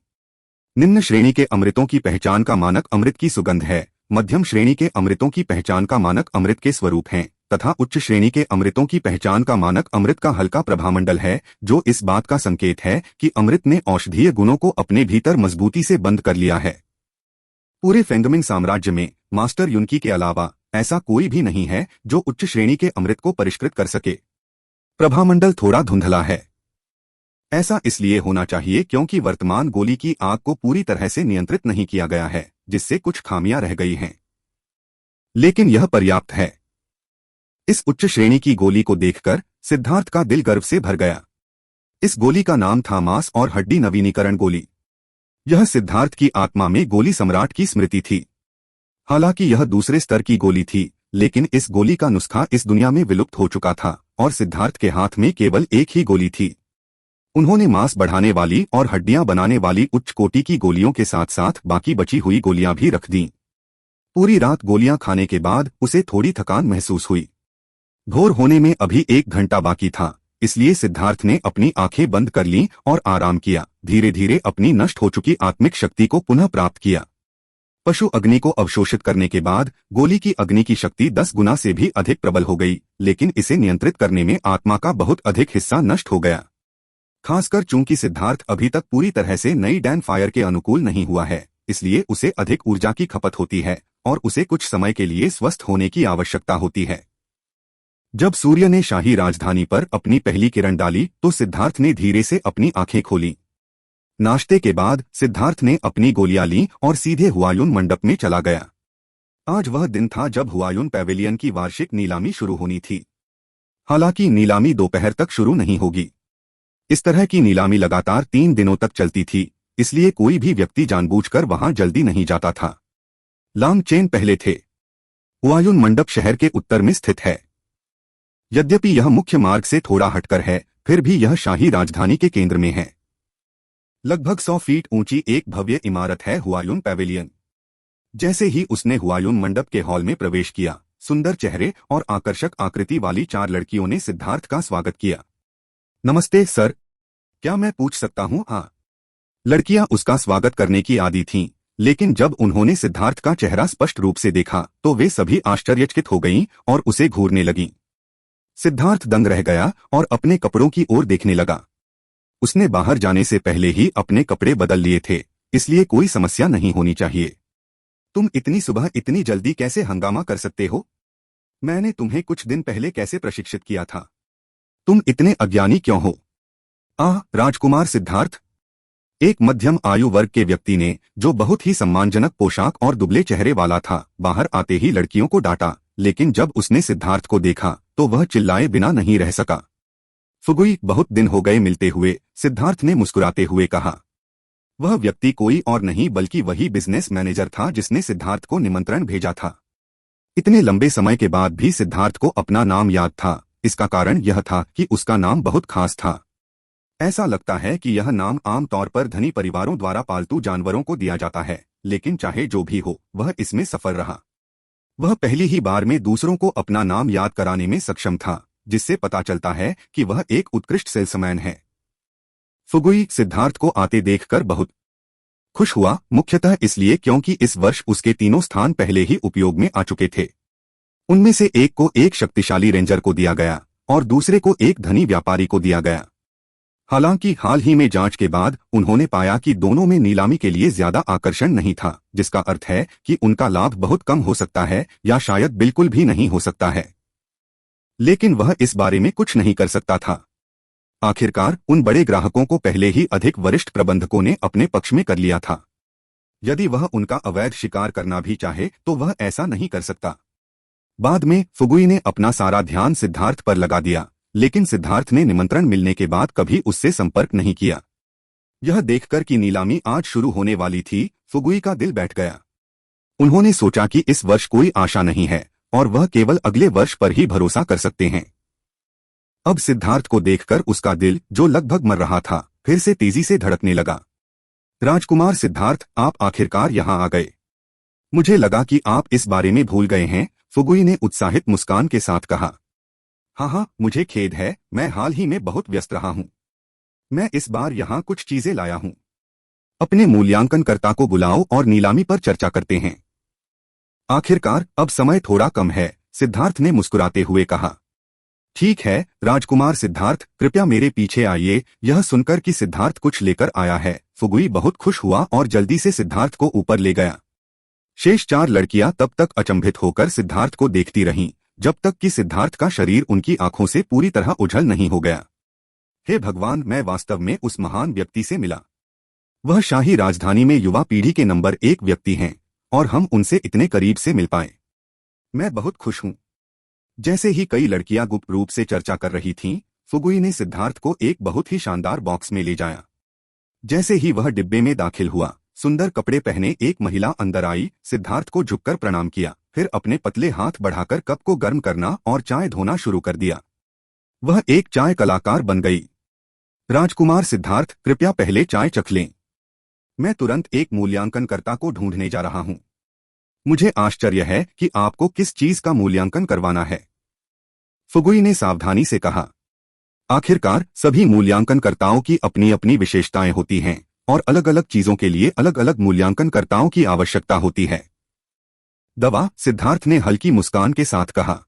निम्न श्रेणी के अमृतों की पहचान का मानक अमृत की सुगंध है, मध्यम श्रेणी के अमृतों की पहचान का मानक अमृत के स्वरूप हैं, तथा उच्च श्रेणी के अमृतों की पहचान का मानक अमृत का हल्का प्रभामंडल है, जो इस बात का संकेत है कि अमृत ने औषधीय गुणों को अपने भीतर मजबूती से बंद कर लिया है। पूरे फेंगमिंग साम्राज्य में मास्टर युनकी के अलावा ऐसा कोई भी नहीं है जो उच्च श्रेणी के अमृत को परिष्कृत कर सके। प्रभामंडल थोड़ा धुंधला है। ऐसा इसलिए होना चाहिए क्योंकि वर्तमान गोली की आग को पूरी तरह से नियंत्रित नहीं किया गया है, जिससे कुछ खामियां रह गई हैं। लेकिन यह पर्याप्त है। इस उच्च श्रेणी की गोली को देखकर सिद्धार्थ का दिल गर्व से भर गया। इस गोली का नाम था मांस और हड्डी नवीनीकरण गोली। यह सिद्धार्थ की आत्मा में गोली सम्राट की स्मृति थी। हालांकि यह दूसरे स्तर की गोली थी, लेकिन इस गोली का नुस्खा इस दुनिया में विलुप्त हो चुका था और सिद्धार्थ के हाथ में केवल एक ही गोली थी। उन्होंने मांस बढ़ाने वाली और हड्डियां बनाने वाली उच्च कोटि की गोलियों के साथ साथ बाकी बची हुई गोलियां भी रख दीं। पूरी रात गोलियां खाने के बाद उसे थोड़ी थकान महसूस हुई। भोर होने में अभी 1 घंटा बाकी था, इसलिए सिद्धार्थ ने अपनी आंखें बंद कर लीं और आराम किया। धीरे धीरे अपनी नष्ट हो चुकी आत्मिक शक्ति को पुनः प्राप्त किया। पशु अग्नि को अवशोषित करने के बाद गोली की अग्नि की शक्ति 10 गुना से भी अधिक प्रबल हो गई, लेकिन इसे नियंत्रित करने में आत्मा का बहुत अधिक हिस्सा नष्ट हो गया। खासकर चूंकि सिद्धार्थ अभी तक पूरी तरह से नई डैन फायर के अनुकूल नहीं हुआ है, इसलिए उसे अधिक ऊर्जा की खपत होती है और उसे कुछ समय के लिए स्वस्थ होने की आवश्यकता होती है। जब सूर्य ने शाही राजधानी पर अपनी पहली किरण डाली तो सिद्धार्थ ने धीरे से अपनी आंखें खोली। नाश्ते के बाद सिद्धार्थ ने अपनी गोलियां लीं और सीधे हुआयुन मंडप में चला गया। आज वह दिन था जब हुआयुन पैवेलियन की वार्षिक नीलामी शुरू होनी थी। हालांकि नीलामी दोपहर तक शुरू नहीं होगी। इस तरह की नीलामी लगातार 3 दिनों तक चलती थी, इसलिए कोई भी व्यक्ति जानबूझकर वहां जल्दी नहीं जाता था। लांग चेन पहले थे। हुआयुन मंडप शहर के उत्तर में स्थित है। यद्यपि यह मुख्य मार्ग से थोड़ा हटकर है, फिर भी यह शाही राजधानी के केंद्र में है। लगभग 100 फीट ऊंची एक भव्य इमारत है हुआयुन पैवेलियन। जैसे ही उसने हुआयुन मंडप के हॉल में प्रवेश किया, सुंदर चेहरे और आकर्षक आकृति वाली 4 लड़कियों ने सिद्धार्थ का स्वागत किया। नमस्ते सर, क्या मैं पूछ सकता हूँ? हाँ। लड़कियां उसका स्वागत करने की आदी थीं, लेकिन जब उन्होंने सिद्धार्थ का चेहरा स्पष्ट रूप से देखा तो वे सभी आश्चर्यचकित हो गईं और उसे घूरने लगीं। सिद्धार्थ दंग रह गया और अपने कपड़ों की ओर देखने लगा। उसने बाहर जाने से पहले ही अपने कपड़े बदल लिए थे, इसलिए कोई समस्या नहीं होनी चाहिए। तुम इतनी सुबह इतनी जल्दी कैसे हंगामा कर सकते हो? मैंने तुम्हें कुछ दिन पहले कैसे प्रशिक्षित किया था? तुम इतने अज्ञानी क्यों हो? राजकुमार सिद्धार्थ, एक मध्यम आयु वर्ग के व्यक्ति ने, जो बहुत ही सम्मानजनक पोशाक और दुबले चेहरे वाला था, बाहर आते ही लड़कियों को डांटा। लेकिन जब उसने सिद्धार्थ को देखा तो वह चिल्लाए बिना नहीं रह सका। फुगुई, बहुत दिन हो गए मिलते हुए, सिद्धार्थ ने मुस्कुराते हुए कहा। वह व्यक्ति कोई और नहीं बल्कि वही बिजनेस मैनेजर था जिसने सिद्धार्थ को निमंत्रण भेजा था। इतने लंबे समय के बाद भी सिद्धार्थ को अपना नाम याद था। इसका कारण यह था कि उसका नाम बहुत खास था। ऐसा लगता है कि यह नाम आमतौर पर धनी परिवारों द्वारा पालतू जानवरों को दिया जाता है, लेकिन चाहे जो भी हो, वह इसमें सफल रहा। वह पहली ही बार में दूसरों को अपना नाम याद कराने में सक्षम था, जिससे पता चलता है कि वह एक उत्कृष्ट सेल्समैन है। फुगुई सिद्धार्थ को आते देखकर बहुत खुश हुआ, मुख्यतः इसलिए क्योंकि इस वर्ष उसके तीनों स्थान पहले ही उपयोग में आ चुके थे। उनमें से एक को एक शक्तिशाली रेंजर को दिया गया और दूसरे को एक धनी व्यापारी को दिया गया। हालांकि हाल ही में जांच के बाद उन्होंने पाया कि दोनों में नीलामी के लिए ज्यादा आकर्षण नहीं था, जिसका अर्थ है कि उनका लाभ बहुत कम हो सकता है या शायद बिल्कुल भी नहीं हो सकता है। लेकिन वह इस बारे में कुछ नहीं कर सकता था। आखिरकार उन बड़े ग्राहकों को पहले ही अधिक वरिष्ठ प्रबंधकों ने अपने पक्ष में कर लिया था। यदि वह उनका अवैध शिकार करना भी चाहे तो वह ऐसा नहीं कर सकता। बाद में फुगुई ने अपना सारा ध्यान सिद्धार्थ पर लगा दिया, लेकिन सिद्धार्थ ने निमंत्रण मिलने के बाद कभी उससे संपर्क नहीं किया। यह देखकर कि नीलामी आज शुरू होने वाली थी, फुगुई का दिल बैठ गया। उन्होंने सोचा कि इस वर्ष कोई आशा नहीं है और वह केवल अगले वर्ष पर ही भरोसा कर सकते हैं। अब सिद्धार्थ को देखकर उसका दिल, जो लगभग मर रहा था, फिर से तेजी से धड़कने लगा। राजकुमार सिद्धार्थ, आप आखिरकार यहाँ आ गए। मुझे लगा कि आप इस बारे में भूल गए हैं, फुगुई ने उत्साहित मुस्कान के साथ कहा। हाँ, मुझे खेद है, मैं हाल ही में बहुत व्यस्त रहा हूँ। मैं इस बार यहाँ कुछ चीजें लाया हूँ। अपने मूल्यांकनकर्ता को बुलाओ और नीलामी पर चर्चा करते हैं। आखिरकार अब समय थोड़ा कम है, सिद्धार्थ ने मुस्कुराते हुए कहा। ठीक है राजकुमार सिद्धार्थ, कृपया मेरे पीछे आइए। यह सुनकर कि सिद्धार्थ कुछ लेकर आया है, फुगुई बहुत खुश हुआ और जल्दी से सिद्धार्थ को ऊपर ले गया। शेष 4 लड़कियां तब तक अचंभित होकर सिद्धार्थ को देखती रहीं, जब तक कि सिद्धार्थ का शरीर उनकी आंखों से पूरी तरह उझल नहीं हो गया। हे भगवान, मैं वास्तव में उस महान व्यक्ति से मिला। वह शाही राजधानी में युवा पीढ़ी के नंबर 1 व्यक्ति हैं और हम उनसे इतने करीब से मिल पाए। मैं बहुत खुश हूं। जैसे ही कई लड़कियां गुप्त रूप से चर्चा कर रही थीं, फुगुई ने सिद्धार्थ को एक बहुत ही शानदार बॉक्स में ले जाया। जैसे ही वह डिब्बे में दाखिल हुआ, सुंदर कपड़े पहने एक महिला अंदर आई, सिद्धार्थ को झुककर प्रणाम किया, फिर अपने पतले हाथ बढ़ाकर कप को गर्म करना और चाय धोना शुरू कर दिया। वह एक चाय कलाकार बन गई। राजकुमार सिद्धार्थ, कृपया पहले चाय चख लें। मैं तुरंत एक मूल्यांकनकर्ता को ढूंढने जा रहा हूं। मुझे आश्चर्य है कि आपको किस चीज का मूल्यांकन करवाना है, फुगुई ने सावधानी से कहा। आखिरकार सभी मूल्यांकनकर्ताओं की अपनी अपनी विशेषताएं होती हैं और अलग अलग चीजों के लिए अलग अलग मूल्यांकनकर्ताओं की आवश्यकता होती है। दवा, सिद्धार्थ ने हल्की मुस्कान के साथ कहा।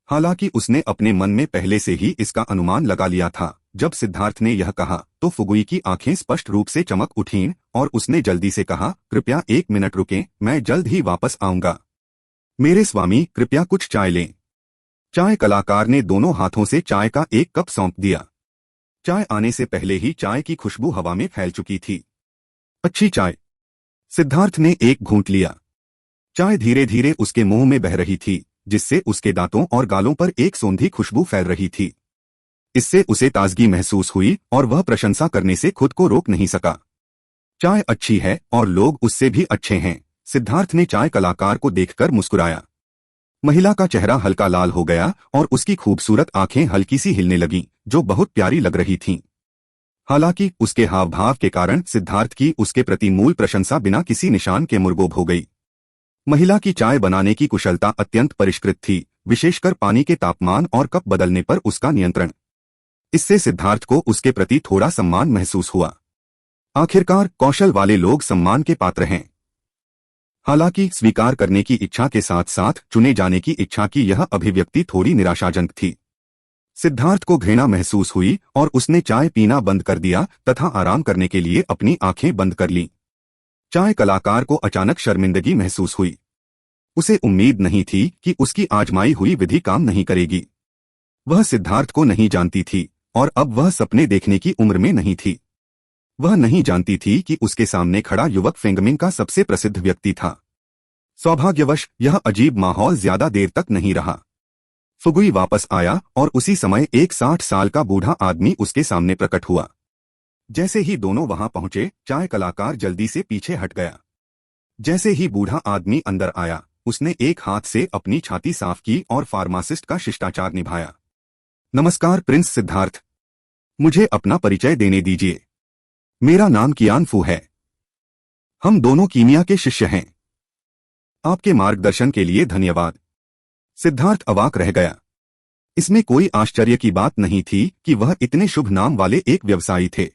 हालांकि उसने अपने मन में पहले से ही इसका अनुमान लगा लिया था। जब सिद्धार्थ ने यह कहा तो फुगुई की आंखें स्पष्ट रूप से चमक उठीं और उसने जल्दी से कहा, कृपया 1 मिनट रुकें, मैं जल्द ही वापस आऊंगा। मेरे स्वामी, कृपया कुछ चाय लें। चाय कलाकार ने दोनों हाथों से चाय का एक कप सौंप दिया। चाय आने से पहले ही चाय की खुशबू हवा में फैल चुकी थी। अच्छी चाय। सिद्धार्थ ने एक घूंट लिया। चाय धीरे धीरे उसके मुंह में बह रही थी, जिससे उसके दांतों और गालों पर एक सौंधी खुशबू फैल रही थी। इससे उसे ताजगी महसूस हुई और वह प्रशंसा करने से खुद को रोक नहीं सका। चाय अच्छी है और लोग उससे भी अच्छे हैं, सिद्धार्थ ने चाय कलाकार को देखकर मुस्कुराया। महिला का चेहरा हल्का लाल हो गया और उसकी खूबसूरत आंखें हल्की सी हिलने लगीं, जो बहुत प्यारी लग रही थीं। हालांकि उसके हाव भाव के कारण सिद्धार्थ की उसके प्रति मूल प्रशंसा बिना किसी निशान के मुर्गोब हो गई। महिला की चाय बनाने की कुशलता अत्यंत परिष्कृत थी, विशेषकर पानी के तापमान और कप बदलने पर उसका नियंत्रण। इससे सिद्धार्थ को उसके प्रति थोड़ा सम्मान महसूस हुआ। आखिरकार कौशल वाले लोग सम्मान के पात्र हैं। हालांकि स्वीकार करने की इच्छा के साथ साथ चुने जाने की इच्छा की यह अभिव्यक्ति थोड़ी निराशाजनक थी। सिद्धार्थ को घृणा महसूस हुई और उसने चाय पीना बंद कर दिया तथा आराम करने के लिए अपनी आंखें बंद कर लीं। चाय कलाकार को अचानक शर्मिंदगी महसूस हुई। उसे उम्मीद नहीं थी कि उसकी आजमाई हुई विधि काम नहीं करेगी। वह सिद्धार्थ को नहीं जानती थी और अब वह सपने देखने की उम्र में नहीं थी। वह नहीं जानती थी कि उसके सामने खड़ा युवक फेंगमिन का सबसे प्रसिद्ध व्यक्ति था। सौभाग्यवश यह अजीब माहौल ज्यादा देर तक नहीं रहा। फुगुई वापस आया और उसी समय एक 60 साल का बूढ़ा आदमी उसके सामने प्रकट हुआ। जैसे ही दोनों वहां पहुंचे, चाय कलाकार जल्दी से पीछे हट गया। जैसे ही बूढ़ा आदमी अंदर आया, उसने एक हाथ से अपनी छाती साफ की और फार्मासिस्ट का शिष्टाचार निभाया। नमस्कार प्रिंस सिद्धार्थ। मुझे अपना परिचय देने दीजिए। मेरा नाम कियान फू है। हम दोनों कीमिया के शिष्य हैं। आपके मार्गदर्शन के लिए धन्यवाद। सिद्धार्थ अवाक रह गया। इसमें कोई आश्चर्य की बात नहीं थी कि वह इतने शुभ नाम वाले एक व्यवसायी थे।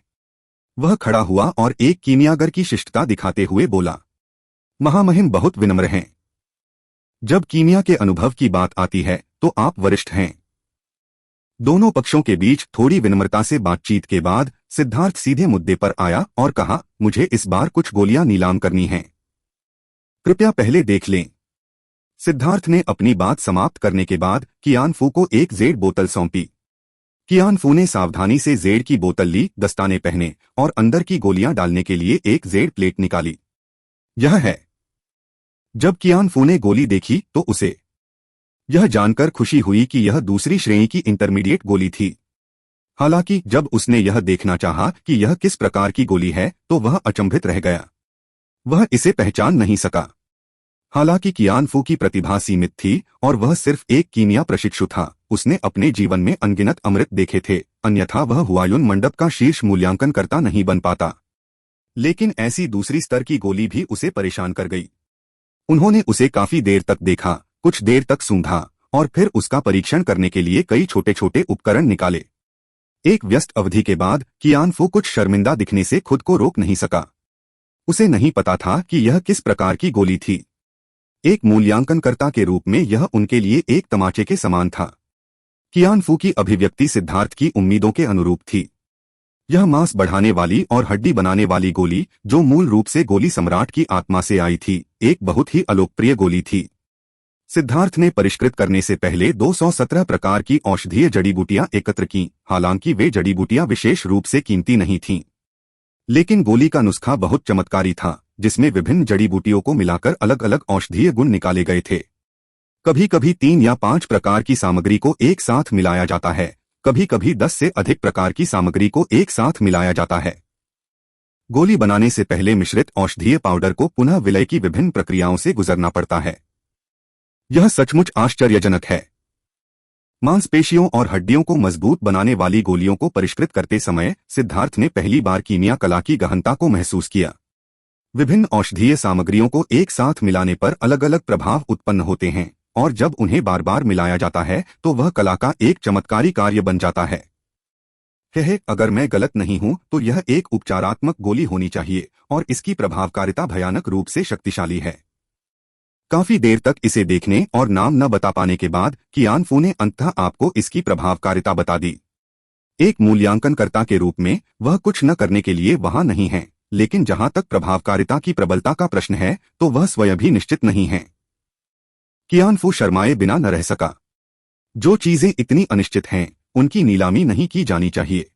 वह खड़ा हुआ और एक कीमियागर की शिष्टता दिखाते हुए बोला, महामहिम बहुत विनम्र हैं। जब कीमिया के अनुभव की बात आती है तो आप वरिष्ठ हैं। दोनों पक्षों के बीच थोड़ी विनम्रता से बातचीत के बाद सिद्धार्थ सीधे मुद्दे पर आया और कहा, मुझे इस बार कुछ गोलियां नीलाम करनी हैं। कृपया पहले देख लें। सिद्धार्थ ने अपनी बात समाप्त करने के बाद कियान फू को एक जेड बोतल सौंपी। कियान फू ने सावधानी से जेड की बोतल ली, दस्ताने पहने और अंदर की गोलियां डालने के लिए एक जेड प्लेट निकाली। यह है। जब कियान फू ने गोली देखी तो उसे यह जानकर खुशी हुई कि यह दूसरी श्रेणी की इंटरमीडिएट गोली थी। हालांकि जब उसने यह देखना चाहा कि यह किस प्रकार की गोली है तो वह अचंभित रह गया। वह इसे पहचान नहीं सका। हालांकि कियान फू की प्रतिभा सीमित थी और वह सिर्फ एक कीमिया प्रशिक्षु था। उसने अपने जीवन में अनगिनत अमृत देखे थे, अन्यथा वह हुआयुन मंडप का शीर्ष मूल्यांकनकर्ता नहीं बन पाता। लेकिन ऐसी दूसरी स्तर की गोली भी उसे परेशान कर गई। उन्होंने उसे काफी देर तक देखा, कुछ देर तक सूंघा और फिर उसका परीक्षण करने के लिए कई छोटे छोटे उपकरण निकाले। एक व्यस्त अवधि के बाद कियान फू कुछ शर्मिंदा दिखने से खुद को रोक नहीं सका। उसे नहीं पता था कि यह किस प्रकार की गोली थी। एक मूल्यांकनकर्ता के रूप में यह उनके लिए एक तमाचे के समान था। कियान फू की अभिव्यक्ति सिद्धार्थ की उम्मीदों के अनुरूप थी। यह मांस बढ़ाने वाली और हड्डी बनाने वाली गोली, जो मूल रूप से गोली सम्राट की आत्मा से आई थी, एक बहुत ही अलोकप्रिय गोली थी। सिद्धार्थ ने परिष्कृत करने से पहले 217 प्रकार की औषधीय जड़ी बूटियां एकत्र की। हालांकि वे जड़ी बूटियां विशेष रूप से कीमती नहीं थीं, लेकिन गोली का नुस्खा बहुत चमत्कारी था, जिसमें विभिन्न जड़ी बूटियों को मिलाकर अलग अलग औषधीय गुण निकाले गए थे। कभी कभी 3 या 5 प्रकार की सामग्री को एक साथ मिलाया जाता है, कभी कभी 10 से अधिक प्रकार की सामग्री को एक साथ मिलाया जाता है। गोली बनाने से पहले मिश्रित औषधीय पाउडर को पुनः विलय की विभिन्न प्रक्रियाओं से गुजरना पड़ता है। यह सचमुच आश्चर्यजनक है। मांसपेशियों और हड्डियों को मजबूत बनाने वाली गोलियों को परिष्कृत करते समय सिद्धार्थ ने पहली बार कीमिया कला की गहनता को महसूस किया। विभिन्न औषधीय सामग्रियों को एक साथ मिलाने पर अलग अलग प्रभाव उत्पन्न होते हैं, और जब उन्हें बार बार मिलाया जाता है तो वह कला का एक चमत्कारी कार्य बन जाता है। अगर मैं गलत नहीं हूं तो यह एक उपचारात्मक गोली होनी चाहिए और इसकी प्रभावकारिता भयानक रूप से शक्तिशाली है। काफी देर तक इसे देखने और नाम न बता पाने के बाद कियान फू ने अंततः आपको इसकी प्रभावकारिता बता दी। एक मूल्यांकनकर्ता के रूप में वह कुछ न करने के लिए वहां नहीं है, लेकिन जहां तक प्रभावकारिता की प्रबलता का प्रश्न है तो वह स्वयं भी निश्चित नहीं है। कियान फू शर्माए बिना न रह सका। जो चीजें इतनी अनिश्चित हैं, उनकी नीलामी नहीं की जानी चाहिए।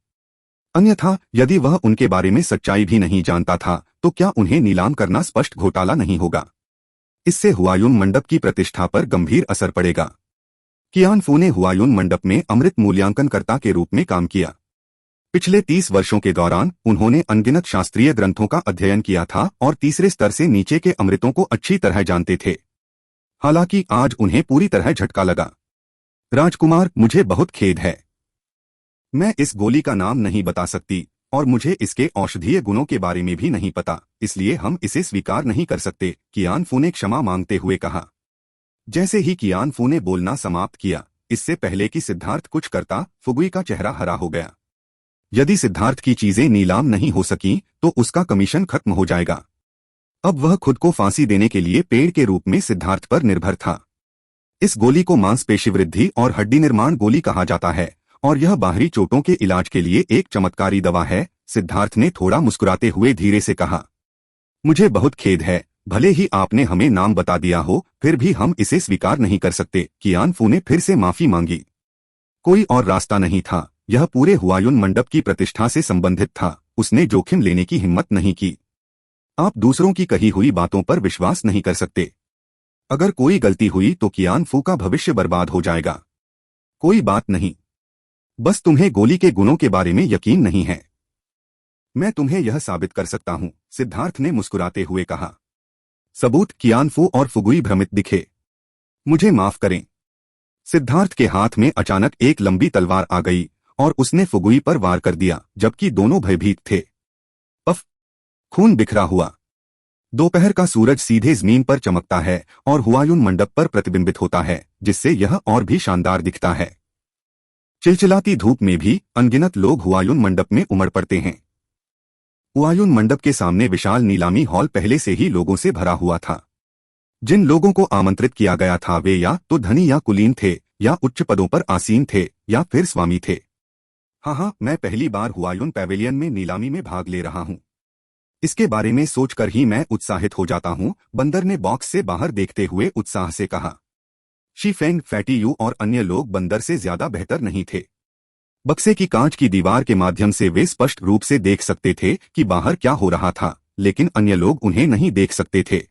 अन्यथा यदि वह उनके बारे में सच्चाई भी नहीं जानता था तो क्या उन्हें नीलाम करना स्पष्ट घोटाला नहीं होगा? इससे हुआयुन मंडप की प्रतिष्ठा पर गंभीर असर पड़ेगा। कियान फू ने हुआयुन मंडप में अमृत मूल्यांकनकर्ता के रूप में काम किया। पिछले 30 वर्षों के दौरान उन्होंने अनगिनत शास्त्रीय ग्रंथों का अध्ययन किया था और तीसरे स्तर से नीचे के अमृतों को अच्छी तरह जानते थे। हालांकि आज उन्हें पूरी तरह झटका लगा। राजकुमार, मुझे बहुत खेद है। मैं इस गोली का नाम नहीं बता सकती और मुझे इसके औषधीय गुणों के बारे में भी नहीं पता, इसलिए हम इसे स्वीकार नहीं कर सकते, कियान फू ने क्षमा मांगते हुए कहा। जैसे ही कियान फू ने बोलना समाप्त किया, इससे पहले कि सिद्धार्थ कुछ करता, फुगुई का चेहरा हरा हो गया। यदि सिद्धार्थ की चीजें नीलाम नहीं हो सकी तो उसका कमीशन खत्म हो जाएगा। अब वह खुद को फांसी देने के लिए पेड़ के रूप में सिद्धार्थ पर निर्भर था। इस गोली को मांसपेशी वृद्धि और हड्डी निर्माण गोली कहा जाता है और यह बाहरी चोटों के इलाज के लिए एक चमत्कारी दवा है। सिद्धार्थ ने थोड़ा मुस्कुराते हुए धीरे से कहा, मुझे बहुत खेद है, भले ही आपने हमें नाम बता दिया हो, फिर भी हम इसे स्वीकार नहीं कर सकते। कियान फू ने फिर से माफी मांगी। कोई और रास्ता नहीं था, यह पूरे हुआयुन मंडप की प्रतिष्ठा से संबंधित था। उसने जोखिम लेने की हिम्मत नहीं की। आप दूसरों की कही हुई बातों पर विश्वास नहीं कर सकते। अगर कोई गलती हुई तो कियान फू का भविष्य बर्बाद हो जाएगा। कोई बात नहीं, बस तुम्हें गोली के गुणों के बारे में यकीन नहीं है। मैं तुम्हें यह साबित कर सकता हूं, सिद्धार्थ ने मुस्कुराते हुए कहा। सबूत? कियान फू और फुगुई भ्रमित दिखे। मुझे माफ करें। सिद्धार्थ के हाथ में अचानक एक लंबी तलवार आ गई और उसने फुगुई पर वार कर दिया, जबकि दोनों भयभीत थे। पफ! खून बिखरा हुआ। दोपहर का सूरज सीधे जमीन पर चमकता है और हुआयून मंडप पर प्रतिबिंबित होता है, जिससे यह और भी शानदार दिखता है। चिलचिलाती धूप में भी अनगिनत लोग हुआयून मंडप में उमड़ पड़ते हैं। हुआयून मंडप के सामने विशाल नीलामी हॉल पहले से ही लोगों से भरा हुआ था। जिन लोगों को आमंत्रित किया गया था वे या तो धनी या कुलीन थे, या उच्च पदों पर आसीन थे, या फिर स्वामी थे। हाँ, मैं पहली बार हुआयून पैवेलियन में नीलामी में भाग ले रहा हूँ। इसके बारे में सोचकर ही मैं उत्साहित हो जाता हूँ, बंदर ने बॉक्स से बाहर देखते हुए उत्साह से कहा। शी फेंग, फैटी यू और अन्य लोग बंदर से ज्यादा बेहतर नहीं थे। बक्से की कांच की दीवार के माध्यम से वे स्पष्ट रूप से देख सकते थे कि बाहर क्या हो रहा था, लेकिन अन्य लोग उन्हें नहीं देख सकते थे।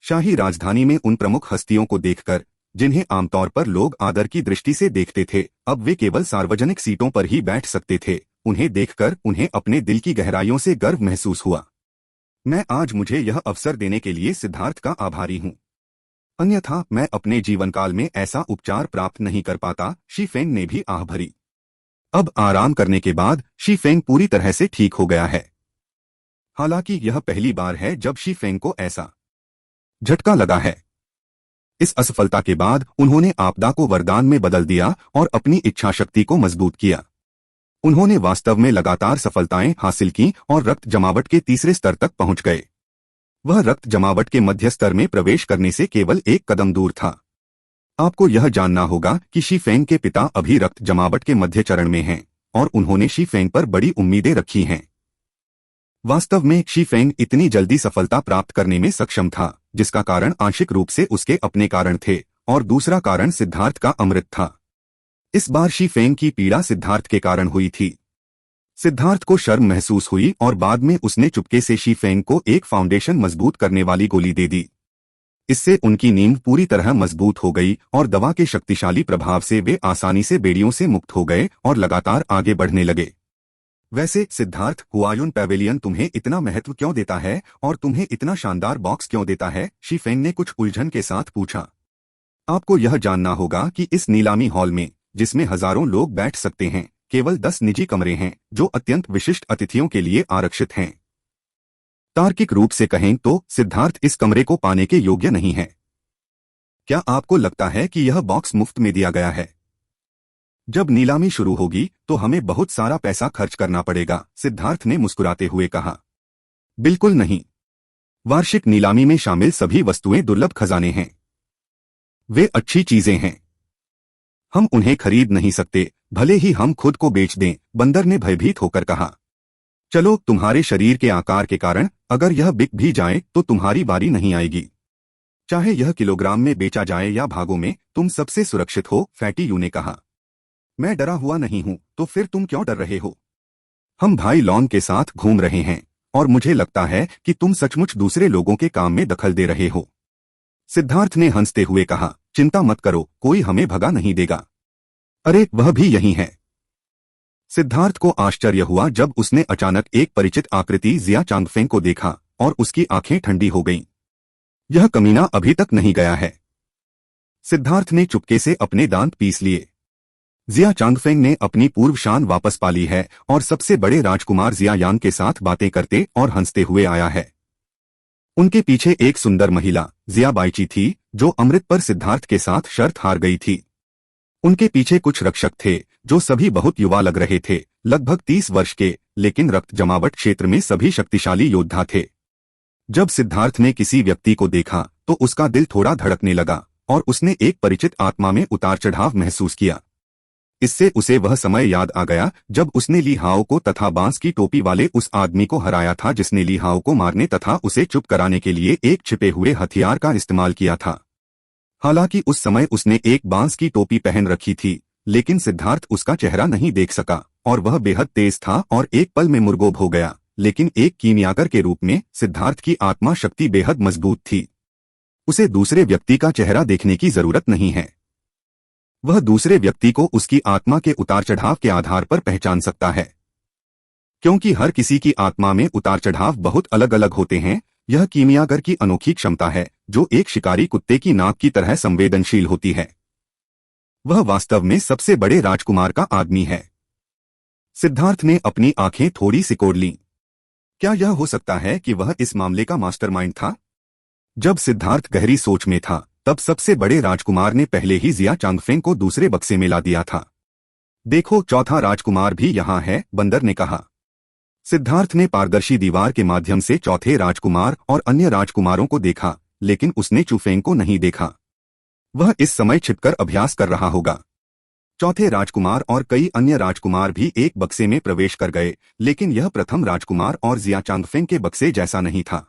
शाही राजधानी में उन प्रमुख हस्तियों को देखकर, जिन्हें आमतौर पर लोग आदर की दृष्टि से देखते थे, अब वे केवल सार्वजनिक सीटों पर ही बैठ सकते थे। उन्हें देखकर उन्हें अपने दिल की गहराइयों से गर्व महसूस हुआ। मैं आज मुझे यह अवसर देने के लिए सिद्धार्थ का आभारी हूँ। अन्यथा मैं अपने जीवनकाल में ऐसा उपचार प्राप्त नहीं कर पाता। शी फेंग ने भी आह भरी। अब आराम करने के बाद शी फेंग पूरी तरह से ठीक हो गया है। हालांकि यह पहली बार है जब शी फेंग को ऐसा झटका लगा है। इस असफलता के बाद उन्होंने आपदा को वरदान में बदल दिया और अपनी इच्छा शक्ति को मजबूत किया। उन्होंने वास्तव में लगातार सफलताएं हासिल की और रक्त जमावट के तीसरे स्तर तक पहुंच गए। वह रक्त जमावट के मध्य स्तर में प्रवेश करने से केवल एक कदम दूर था। आपको यह जानना होगा कि शी फेंग के पिता अभी रक्त जमावट के मध्य चरण में हैं, और उन्होंने शी फेंग पर बड़ी उम्मीदें रखी हैं। वास्तव में शी फेंग इतनी जल्दी सफलता प्राप्त करने में सक्षम था, जिसका कारण आंशिक रूप से उसके अपने कारण थे, और दूसरा कारण सिद्धार्थ का अमृत था। इस बार शी फेंग की पीड़ा सिद्धार्थ के कारण हुई थी। सिद्धार्थ को शर्म महसूस हुई और बाद में उसने चुपके से शी फेंग को एक फाउंडेशन मजबूत करने वाली गोली दे दी। इससे उनकी नींद पूरी तरह मजबूत हो गई और दवा के शक्तिशाली प्रभाव से वे आसानी से बेड़ियों से मुक्त हो गए और लगातार आगे बढ़ने लगे। वैसे सिद्धार्थ, हुआयून पैवेलियन तुम्हें इतना महत्व क्यों देता है और तुम्हें इतना शानदार बॉक्स क्यों देता है? शी फेंग ने कुछ उलझन के साथ पूछा। आपको यह जानना होगा कि इस नीलामी हॉल में, जिसमें हजारों लोग बैठ सकते हैं, केवल 10 निजी कमरे हैं जो अत्यंत विशिष्ट अतिथियों के लिए आरक्षित हैं। तार्किक रूप से कहें तो सिद्धार्थ इस कमरे को पाने के योग्य नहीं है। क्या आपको लगता है कि यह बॉक्स मुफ्त में दिया गया है? जब नीलामी शुरू होगी तो हमें बहुत सारा पैसा खर्च करना पड़ेगा, सिद्धार्थ ने मुस्कुराते हुए कहा। बिल्कुल नहीं। वार्षिक नीलामी में शामिल सभी वस्तुएं दुर्लभ खजाने हैं। वे अच्छी चीजें हैं। हम उन्हें खरीद नहीं सकते, भले ही हम खुद को बेच दें, बंदर ने भयभीत होकर कहा। चलो, तुम्हारे शरीर के आकार के कारण अगर यह बिक भी जाए तो तुम्हारी बारी नहीं आएगी। चाहे यह किलोग्राम में बेचा जाए या भागों में, तुम सबसे सुरक्षित हो, फैटी यू ने कहा। मैं डरा हुआ नहीं हूं, तो फिर तुम क्यों डर रहे हो? हम भाई लॉन के साथ घूम रहे हैं और मुझे लगता है कि तुम सचमुच दूसरे लोगों के काम में दखल दे रहे हो। सिद्धार्थ ने हंसते हुए कहा, चिंता मत करो, कोई हमें भगा नहीं देगा। अरे, वह भी यही है। सिद्धार्थ को आश्चर्य हुआ जब उसने अचानक एक परिचित आकृति जिया चांगफेंग को देखा और उसकी आंखें ठंडी हो गईं। यह कमीना अभी तक नहीं गया है। सिद्धार्थ ने चुपके से अपने दांत पीस लिए। जिया चांगफेंग ने अपनी पूर्व शान वापस पा ली है और सबसे बड़े राजकुमार जिया यांग के साथ बातें करते और हंसते हुए आया है। उनके पीछे एक सुंदर महिला, जिया बाईची थी, जो अमृत पर सिद्धार्थ के साथ शर्त हार गई थी। उनके पीछे कुछ रक्षक थे, जो सभी बहुत युवा लग रहे थे, लगभग 30 वर्ष के, लेकिन रक्त जमावट क्षेत्र में सभी शक्तिशाली योद्धा थे। जब सिद्धार्थ ने किसी व्यक्ति को देखा तो उसका दिल थोड़ा धड़कने लगा और उसने एक परिचित आत्मा में उतार चढ़ाव महसूस किया। इससे उसे वह समय याद आ गया जब उसने ली हाओ को तथा बांस की टोपी वाले उस आदमी को हराया था जिसने ली हाओ को मारने तथा उसे चुप कराने के लिए एक छिपे हुए हथियार का इस्तेमाल किया था। हालांकि उस समय उसने एक बांस की टोपी पहन रखी थी, लेकिन सिद्धार्थ उसका चेहरा नहीं देख सका और वह बेहद तेज था और एक पल में मुर्गोब हो गया। लेकिन एक कीमियागर के रूप में सिद्धार्थ की आत्मा शक्ति बेहद मजबूत थी। उसे दूसरे व्यक्ति का चेहरा देखने की जरूरत नहीं है। वह दूसरे व्यक्ति को उसकी आत्मा के उतार चढ़ाव के आधार पर पहचान सकता है। क्योंकि हर किसी की आत्मा में उतार चढ़ाव बहुत अलग अलग होते हैं, यह कीमियागर की अनोखी क्षमता है जो एक शिकारी कुत्ते की नाक की तरह संवेदनशील होती है। वह वास्तव में सबसे बड़े राजकुमार का आदमी है। सिद्धार्थ ने अपनी आंखें थोड़ी सिकोड़ लीं। क्या यह हो सकता है कि वह इस मामले का मास्टरमाइंड था? जब सिद्धार्थ गहरी सोच में था, तब सबसे बड़े राजकुमार ने पहले ही जिया चांगफेंग को दूसरे बक्से में ला दिया था। देखो, चौथा राजकुमार भी यहाँ है, बंदर ने कहा। सिद्धार्थ ने पारदर्शी दीवार के माध्यम से चौथे राजकुमार और अन्य राजकुमारों को देखा, लेकिन उसने चूफेंग को नहीं देखा। वह इस समय छिपकर अभ्यास कर रहा होगा। चौथे राजकुमार और कई अन्य राजकुमार भी एक बक्से में प्रवेश कर गए, लेकिन यह प्रथम राजकुमार और जिया चांगफेंग के बक्से जैसा नहीं था।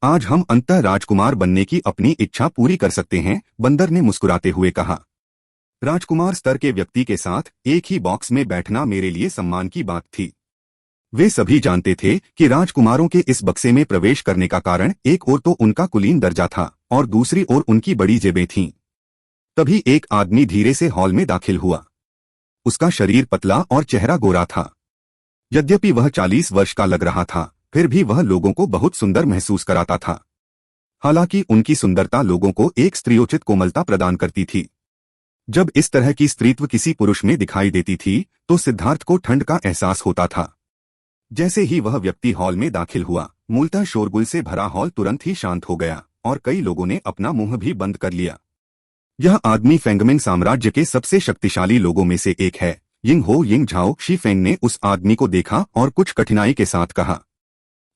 आज हम अंतः राजकुमार बनने की अपनी इच्छा पूरी कर सकते हैं, बंदर ने मुस्कुराते हुए कहा। राजकुमार स्तर के व्यक्ति के साथ एक ही बॉक्स में बैठना मेरे लिए सम्मान की बात थी। वे सभी जानते थे कि राजकुमारों के इस बक्से में प्रवेश करने का कारण एक ओर तो उनका कुलीन दर्जा था और दूसरी ओर उनकी बड़ी जेबें थीं। तभी एक आदमी धीरे से हॉल में दाखिल हुआ। उसका शरीर पतला और चेहरा गोरा था। यद्यपि वह 40 वर्ष का लग रहा था, फिर भी वह लोगों को बहुत सुंदर महसूस कराता था। हालांकि उनकी सुंदरता लोगों को एक स्त्रीयोचित कोमलता प्रदान करती थी। जब इस तरह की स्त्रीत्व किसी पुरुष में दिखाई देती थी, तो सिद्धार्थ को ठंड का एहसास होता था। जैसे ही वह व्यक्ति हॉल में दाखिल हुआ, मूलतः शोरगुल से भरा हॉल तुरंत ही शांत हो गया और कई लोगों ने अपना मुंह भी बंद कर लिया। यह आदमी फेंगमिन साम्राज्य के सबसे शक्तिशाली लोगों में से एक है, यिंग हो यिंग झाओ। शी फेंग ने उस आदमी को देखा और कुछ कठिनाई के साथ कहा,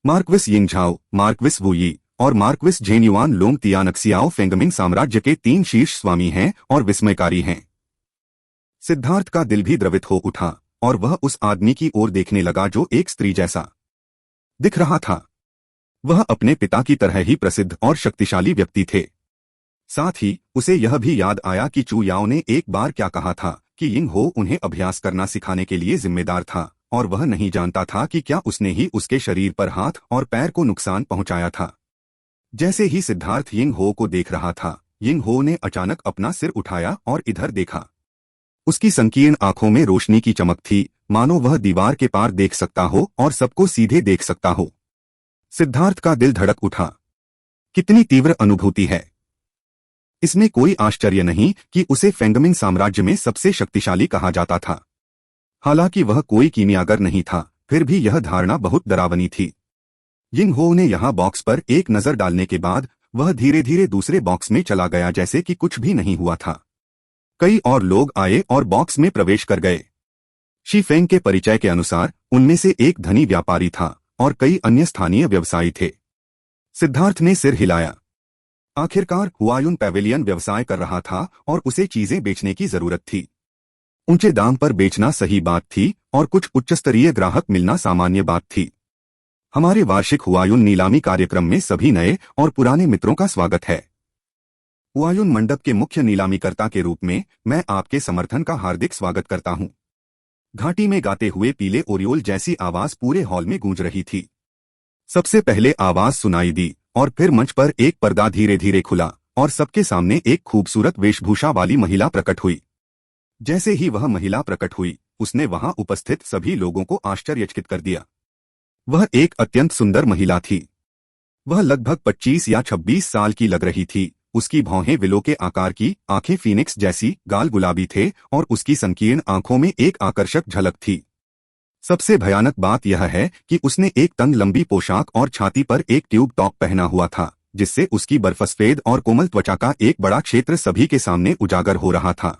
मार्क्विस यिंग झाओ, मार्क्विस वू यी और मार्क्विस झेन्युआन लोंग तियानक्सियाओ फेंगमिन साम्राज्य के 3 शीर्ष स्वामी हैं और विस्मयकारी हैं। सिद्धार्थ का दिल भी द्रवित हो उठा और वह उस आदमी की ओर देखने लगा जो एक स्त्री जैसा दिख रहा था। वह अपने पिता की तरह ही प्रसिद्ध और शक्तिशाली व्यक्ति थे। साथ ही उसे यह भी याद आया कि चू याओ ने एक बार क्या कहा था कि यिंग हो उन्हें अभ्यास करना सिखाने के लिए जिम्मेदार था, और वह नहीं जानता था कि क्या उसने ही उसके शरीर पर हाथ और पैर को नुकसान पहुंचाया था। जैसे ही सिद्धार्थ यिंग हो को देख रहा था, यिंग हो ने अचानक अपना सिर उठाया और इधर देखा। उसकी संकीर्ण आंखों में रोशनी की चमक थी, मानो वह दीवार के पार देख सकता हो और सबको सीधे देख सकता हो। सिद्धार्थ का दिल धड़क उठा। कितनी तीव्र अनुभूति है! इसमें कोई आश्चर्य नहीं कि उसे फेंगमिन साम्राज्य में सबसे शक्तिशाली कहा जाता था। हालांकि वह कोई कीमियागर नहीं था, फिर भी यह धारणा बहुत डरावनी थी। यिंग हो ने यहाँ बॉक्स पर एक नजर डालने के बाद वह धीरे धीरे दूसरे बॉक्स में चला गया, जैसे कि कुछ भी नहीं हुआ था। कई और लोग आए और बॉक्स में प्रवेश कर गए। शी फेंग के परिचय के अनुसार उनमें से एक धनी व्यापारी था और कई अन्य स्थानीय व्यवसायी थे। सिद्धार्थ ने सिर हिलाया। आखिरकार हुआयुन पैवेलियन व्यवसाय कर रहा था और उसे चीजें बेचने की जरूरत थी। ऊंचे दाम पर बेचना सही बात थी और कुछ उच्चस्तरीय ग्राहक मिलना सामान्य बात थी। हमारे वार्षिक हुआयुन नीलामी कार्यक्रम में सभी नए और पुराने मित्रों का स्वागत है। हुआयुन मंडप के मुख्य नीलामीकर्ता के रूप में मैं आपके समर्थन का हार्दिक स्वागत करता हूं। घाटी में गाते हुए पीले ओरियोल जैसी आवाज पूरे हॉल में गूंज रही थी। सबसे पहले आवाज सुनाई दी और फिर मंच पर एक पर्दा धीरे धीरे खुला और सबके सामने एक खूबसूरत वेशभूषा वाली महिला प्रकट हुई। जैसे ही वह महिला प्रकट हुई, उसने वहां उपस्थित सभी लोगों को आश्चर्यचकित कर दिया। वह एक अत्यंत सुंदर महिला थी। वह लगभग 25 या 26 साल की लग रही थी। उसकी भौहें विलो के आकार की, आंखें फीनिक्स जैसी, गाल गुलाबी थे और उसकी संकीर्ण आंखों में एक आकर्षक झलक थी। सबसे भयानक बात यह है कि उसने एक तंग लंबी पोशाक और छाती पर एक ट्यूब टॉप पहना हुआ था, जिससे उसकी बर्फसफेद और कोमल त्वचा का एक बड़ा क्षेत्र सभी के सामने उजागर हो रहा था।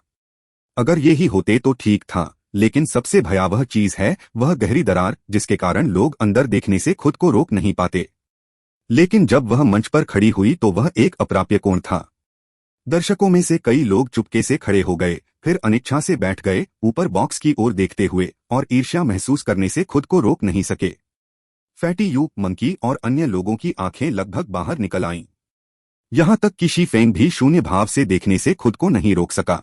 अगर ये ही होते तो ठीक था, लेकिन सबसे भयावह चीज है वह गहरी दरार, जिसके कारण लोग अंदर देखने से खुद को रोक नहीं पाते। लेकिन जब वह मंच पर खड़ी हुई तो वह एक अप्राप्य कोण था। दर्शकों में से कई लोग चुपके से खड़े हो गए, फिर अनिच्छा से बैठ गए, ऊपर बॉक्स की ओर देखते हुए, और ईर्ष्या महसूस करने से खुद को रोक नहीं सके। फैटी यू, मंकी और अन्य लोगों की आंखें लगभग बाहर निकल आईं। यहां तक कि शी फेंग भी शून्य भाव से देखने से खुद को नहीं रोक सका।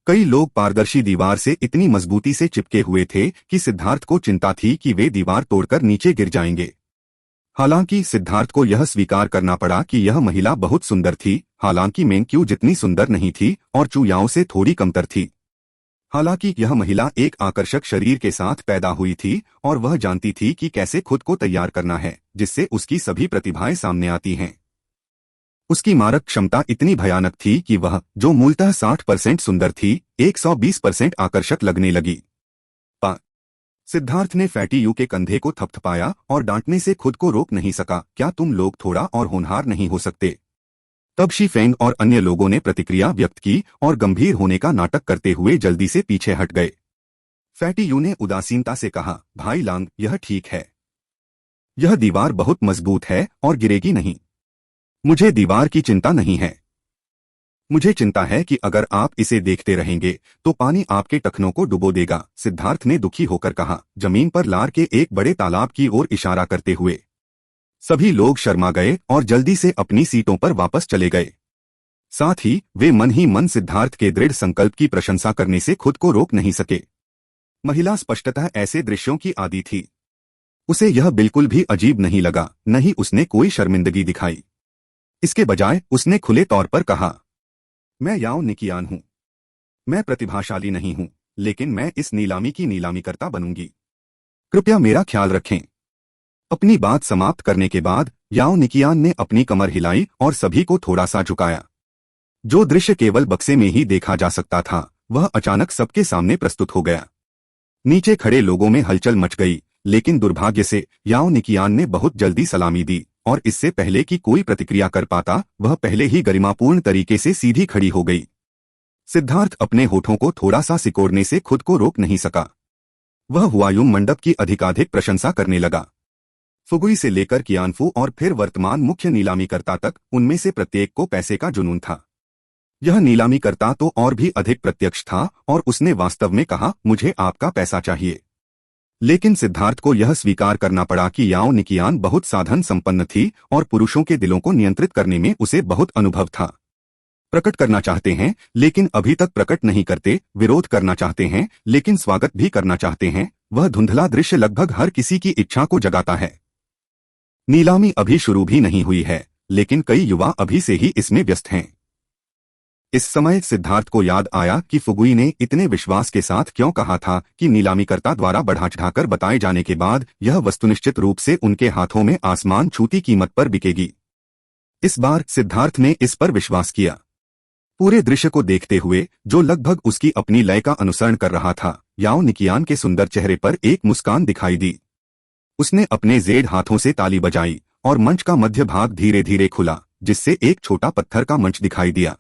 कई लोग पारदर्शी दीवार से इतनी मजबूती से चिपके हुए थे कि सिद्धार्थ को चिंता थी कि वे दीवार तोड़कर नीचे गिर जाएंगे। हालांकि सिद्धार्थ को यह स्वीकार करना पड़ा कि यह महिला बहुत सुंदर थी, हालांकि मेंक्यू जितनी सुंदर नहीं थी और चू याओ से थोड़ी कमतर थी। हालांकि यह महिला एक आकर्षक शरीर के साथ पैदा हुई थी और वह जानती थी कि कैसे खुद को तैयार करना है, जिससे उसकी सभी प्रतिभाएं सामने आती हैं। उसकी मारक क्षमता इतनी भयानक थी कि वह, जो मूलतः 60% सुंदर थी, 120% आकर्षक लगने लगी। पा सिद्धार्थ ने फैटी यू के कंधे को थपथपाया और डांटने से खुद को रोक नहीं सका। क्या तुम लोग थोड़ा और होनहार नहीं हो सकते? तब शी फेंग और अन्य लोगों ने प्रतिक्रिया व्यक्त की और गंभीर होने का नाटक करते हुए जल्दी से पीछे हट गए। फैटी यू ने उदासीनता से कहा, भाई लांग, यह ठीक है। यह दीवार बहुत मजबूत है और गिरेगी नहीं। मुझे दीवार की चिंता नहीं है। मुझे चिंता है कि अगर आप इसे देखते रहेंगे तो पानी आपके टखनों को डुबो देगा। सिद्धार्थ ने दुखी होकर कहा, जमीन पर लार के एक बड़े तालाब की ओर इशारा करते हुए। सभी लोग शर्मा गए और जल्दी से अपनी सीटों पर वापस चले गए। साथ ही वे मन ही मन सिद्धार्थ के दृढ़ संकल्प की प्रशंसा करने से खुद को रोक नहीं सके। महिला स्पष्टतः ऐसे दृश्यों की आदी थी। उसे यह बिल्कुल भी अजीब नहीं लगा, न ही उसने कोई शर्मिंदगी दिखाई। इसके बजाय उसने खुले तौर पर कहा, मैं याओ निकियान हूं। मैं प्रतिभाशाली नहीं हूं, लेकिन मैं इस नीलामी की नीलामीकर्ता बनूंगी। कृपया मेरा ख्याल रखें। अपनी बात समाप्त करने के बाद याओ निकियान ने अपनी कमर हिलाई और सभी को थोड़ा सा झुकाया। जो दृश्य केवल बक्से में ही देखा जा सकता था, वह अचानक सबके सामने प्रस्तुत हो गया। नीचे खड़े लोगों में हलचल मच गई, लेकिन दुर्भाग्य से याओ निकियान ने बहुत जल्दी सलामी दी और इससे पहले कि कोई प्रतिक्रिया कर पाता, वह पहले ही गरिमापूर्ण तरीके से सीधी खड़ी हो गई। सिद्धार्थ अपने होठों को थोड़ा सा सिकोड़ने से खुद को रोक नहीं सका। वह हुआयुम मंडप की अधिकाधिक प्रशंसा करने लगा। फुगुई से लेकर कियानफू और फिर वर्तमान मुख्य नीलामीकर्ता तक, उनमें से प्रत्येक को पैसे का जुनून था। यह नीलामीकर्ता तो और भी अधिक प्रत्यक्ष था और उसने वास्तव में कहा, मुझे आपका पैसा चाहिए। लेकिन सिद्धार्थ को यह स्वीकार करना पड़ा कि याओ निकियान बहुत साधन संपन्न थी और पुरुषों के दिलों को नियंत्रित करने में उसे बहुत अनुभव था। प्रकट करना चाहते हैं लेकिन अभी तक प्रकट नहीं करते, विरोध करना चाहते हैं लेकिन स्वागत भी करना चाहते हैं। वह धुंधला दृश्य लगभग हर किसी की इच्छा को जगाता है। नीलामी अभी शुरू भी नहीं हुई है, लेकिन कई युवा अभी से ही इसमें व्यस्त हैं। इस समय सिद्धार्थ को याद आया कि फुगुई ने इतने विश्वास के साथ क्यों कहा था कि नीलामीकर्ता द्वारा बढ़ा चढ़ाकर बताए जाने के बाद यह वस्तुनिश्चित रूप से उनके हाथों में आसमान छूती कीमत पर बिकेगी। इस बार सिद्धार्थ ने इस पर विश्वास किया। पूरे दृश्य को देखते हुए, जो लगभग उसकी अपनी लय का अनुसरण कर रहा था, याओ निकियान के सुंदर चेहरे पर एक मुस्कान दिखाई दी। उसने अपने जेड हाथों से ताली बजाई और मंच का मध्य भाग धीरे धीरे खुला, जिससे एक छोटा पत्थर का मंच दिखाई दिया।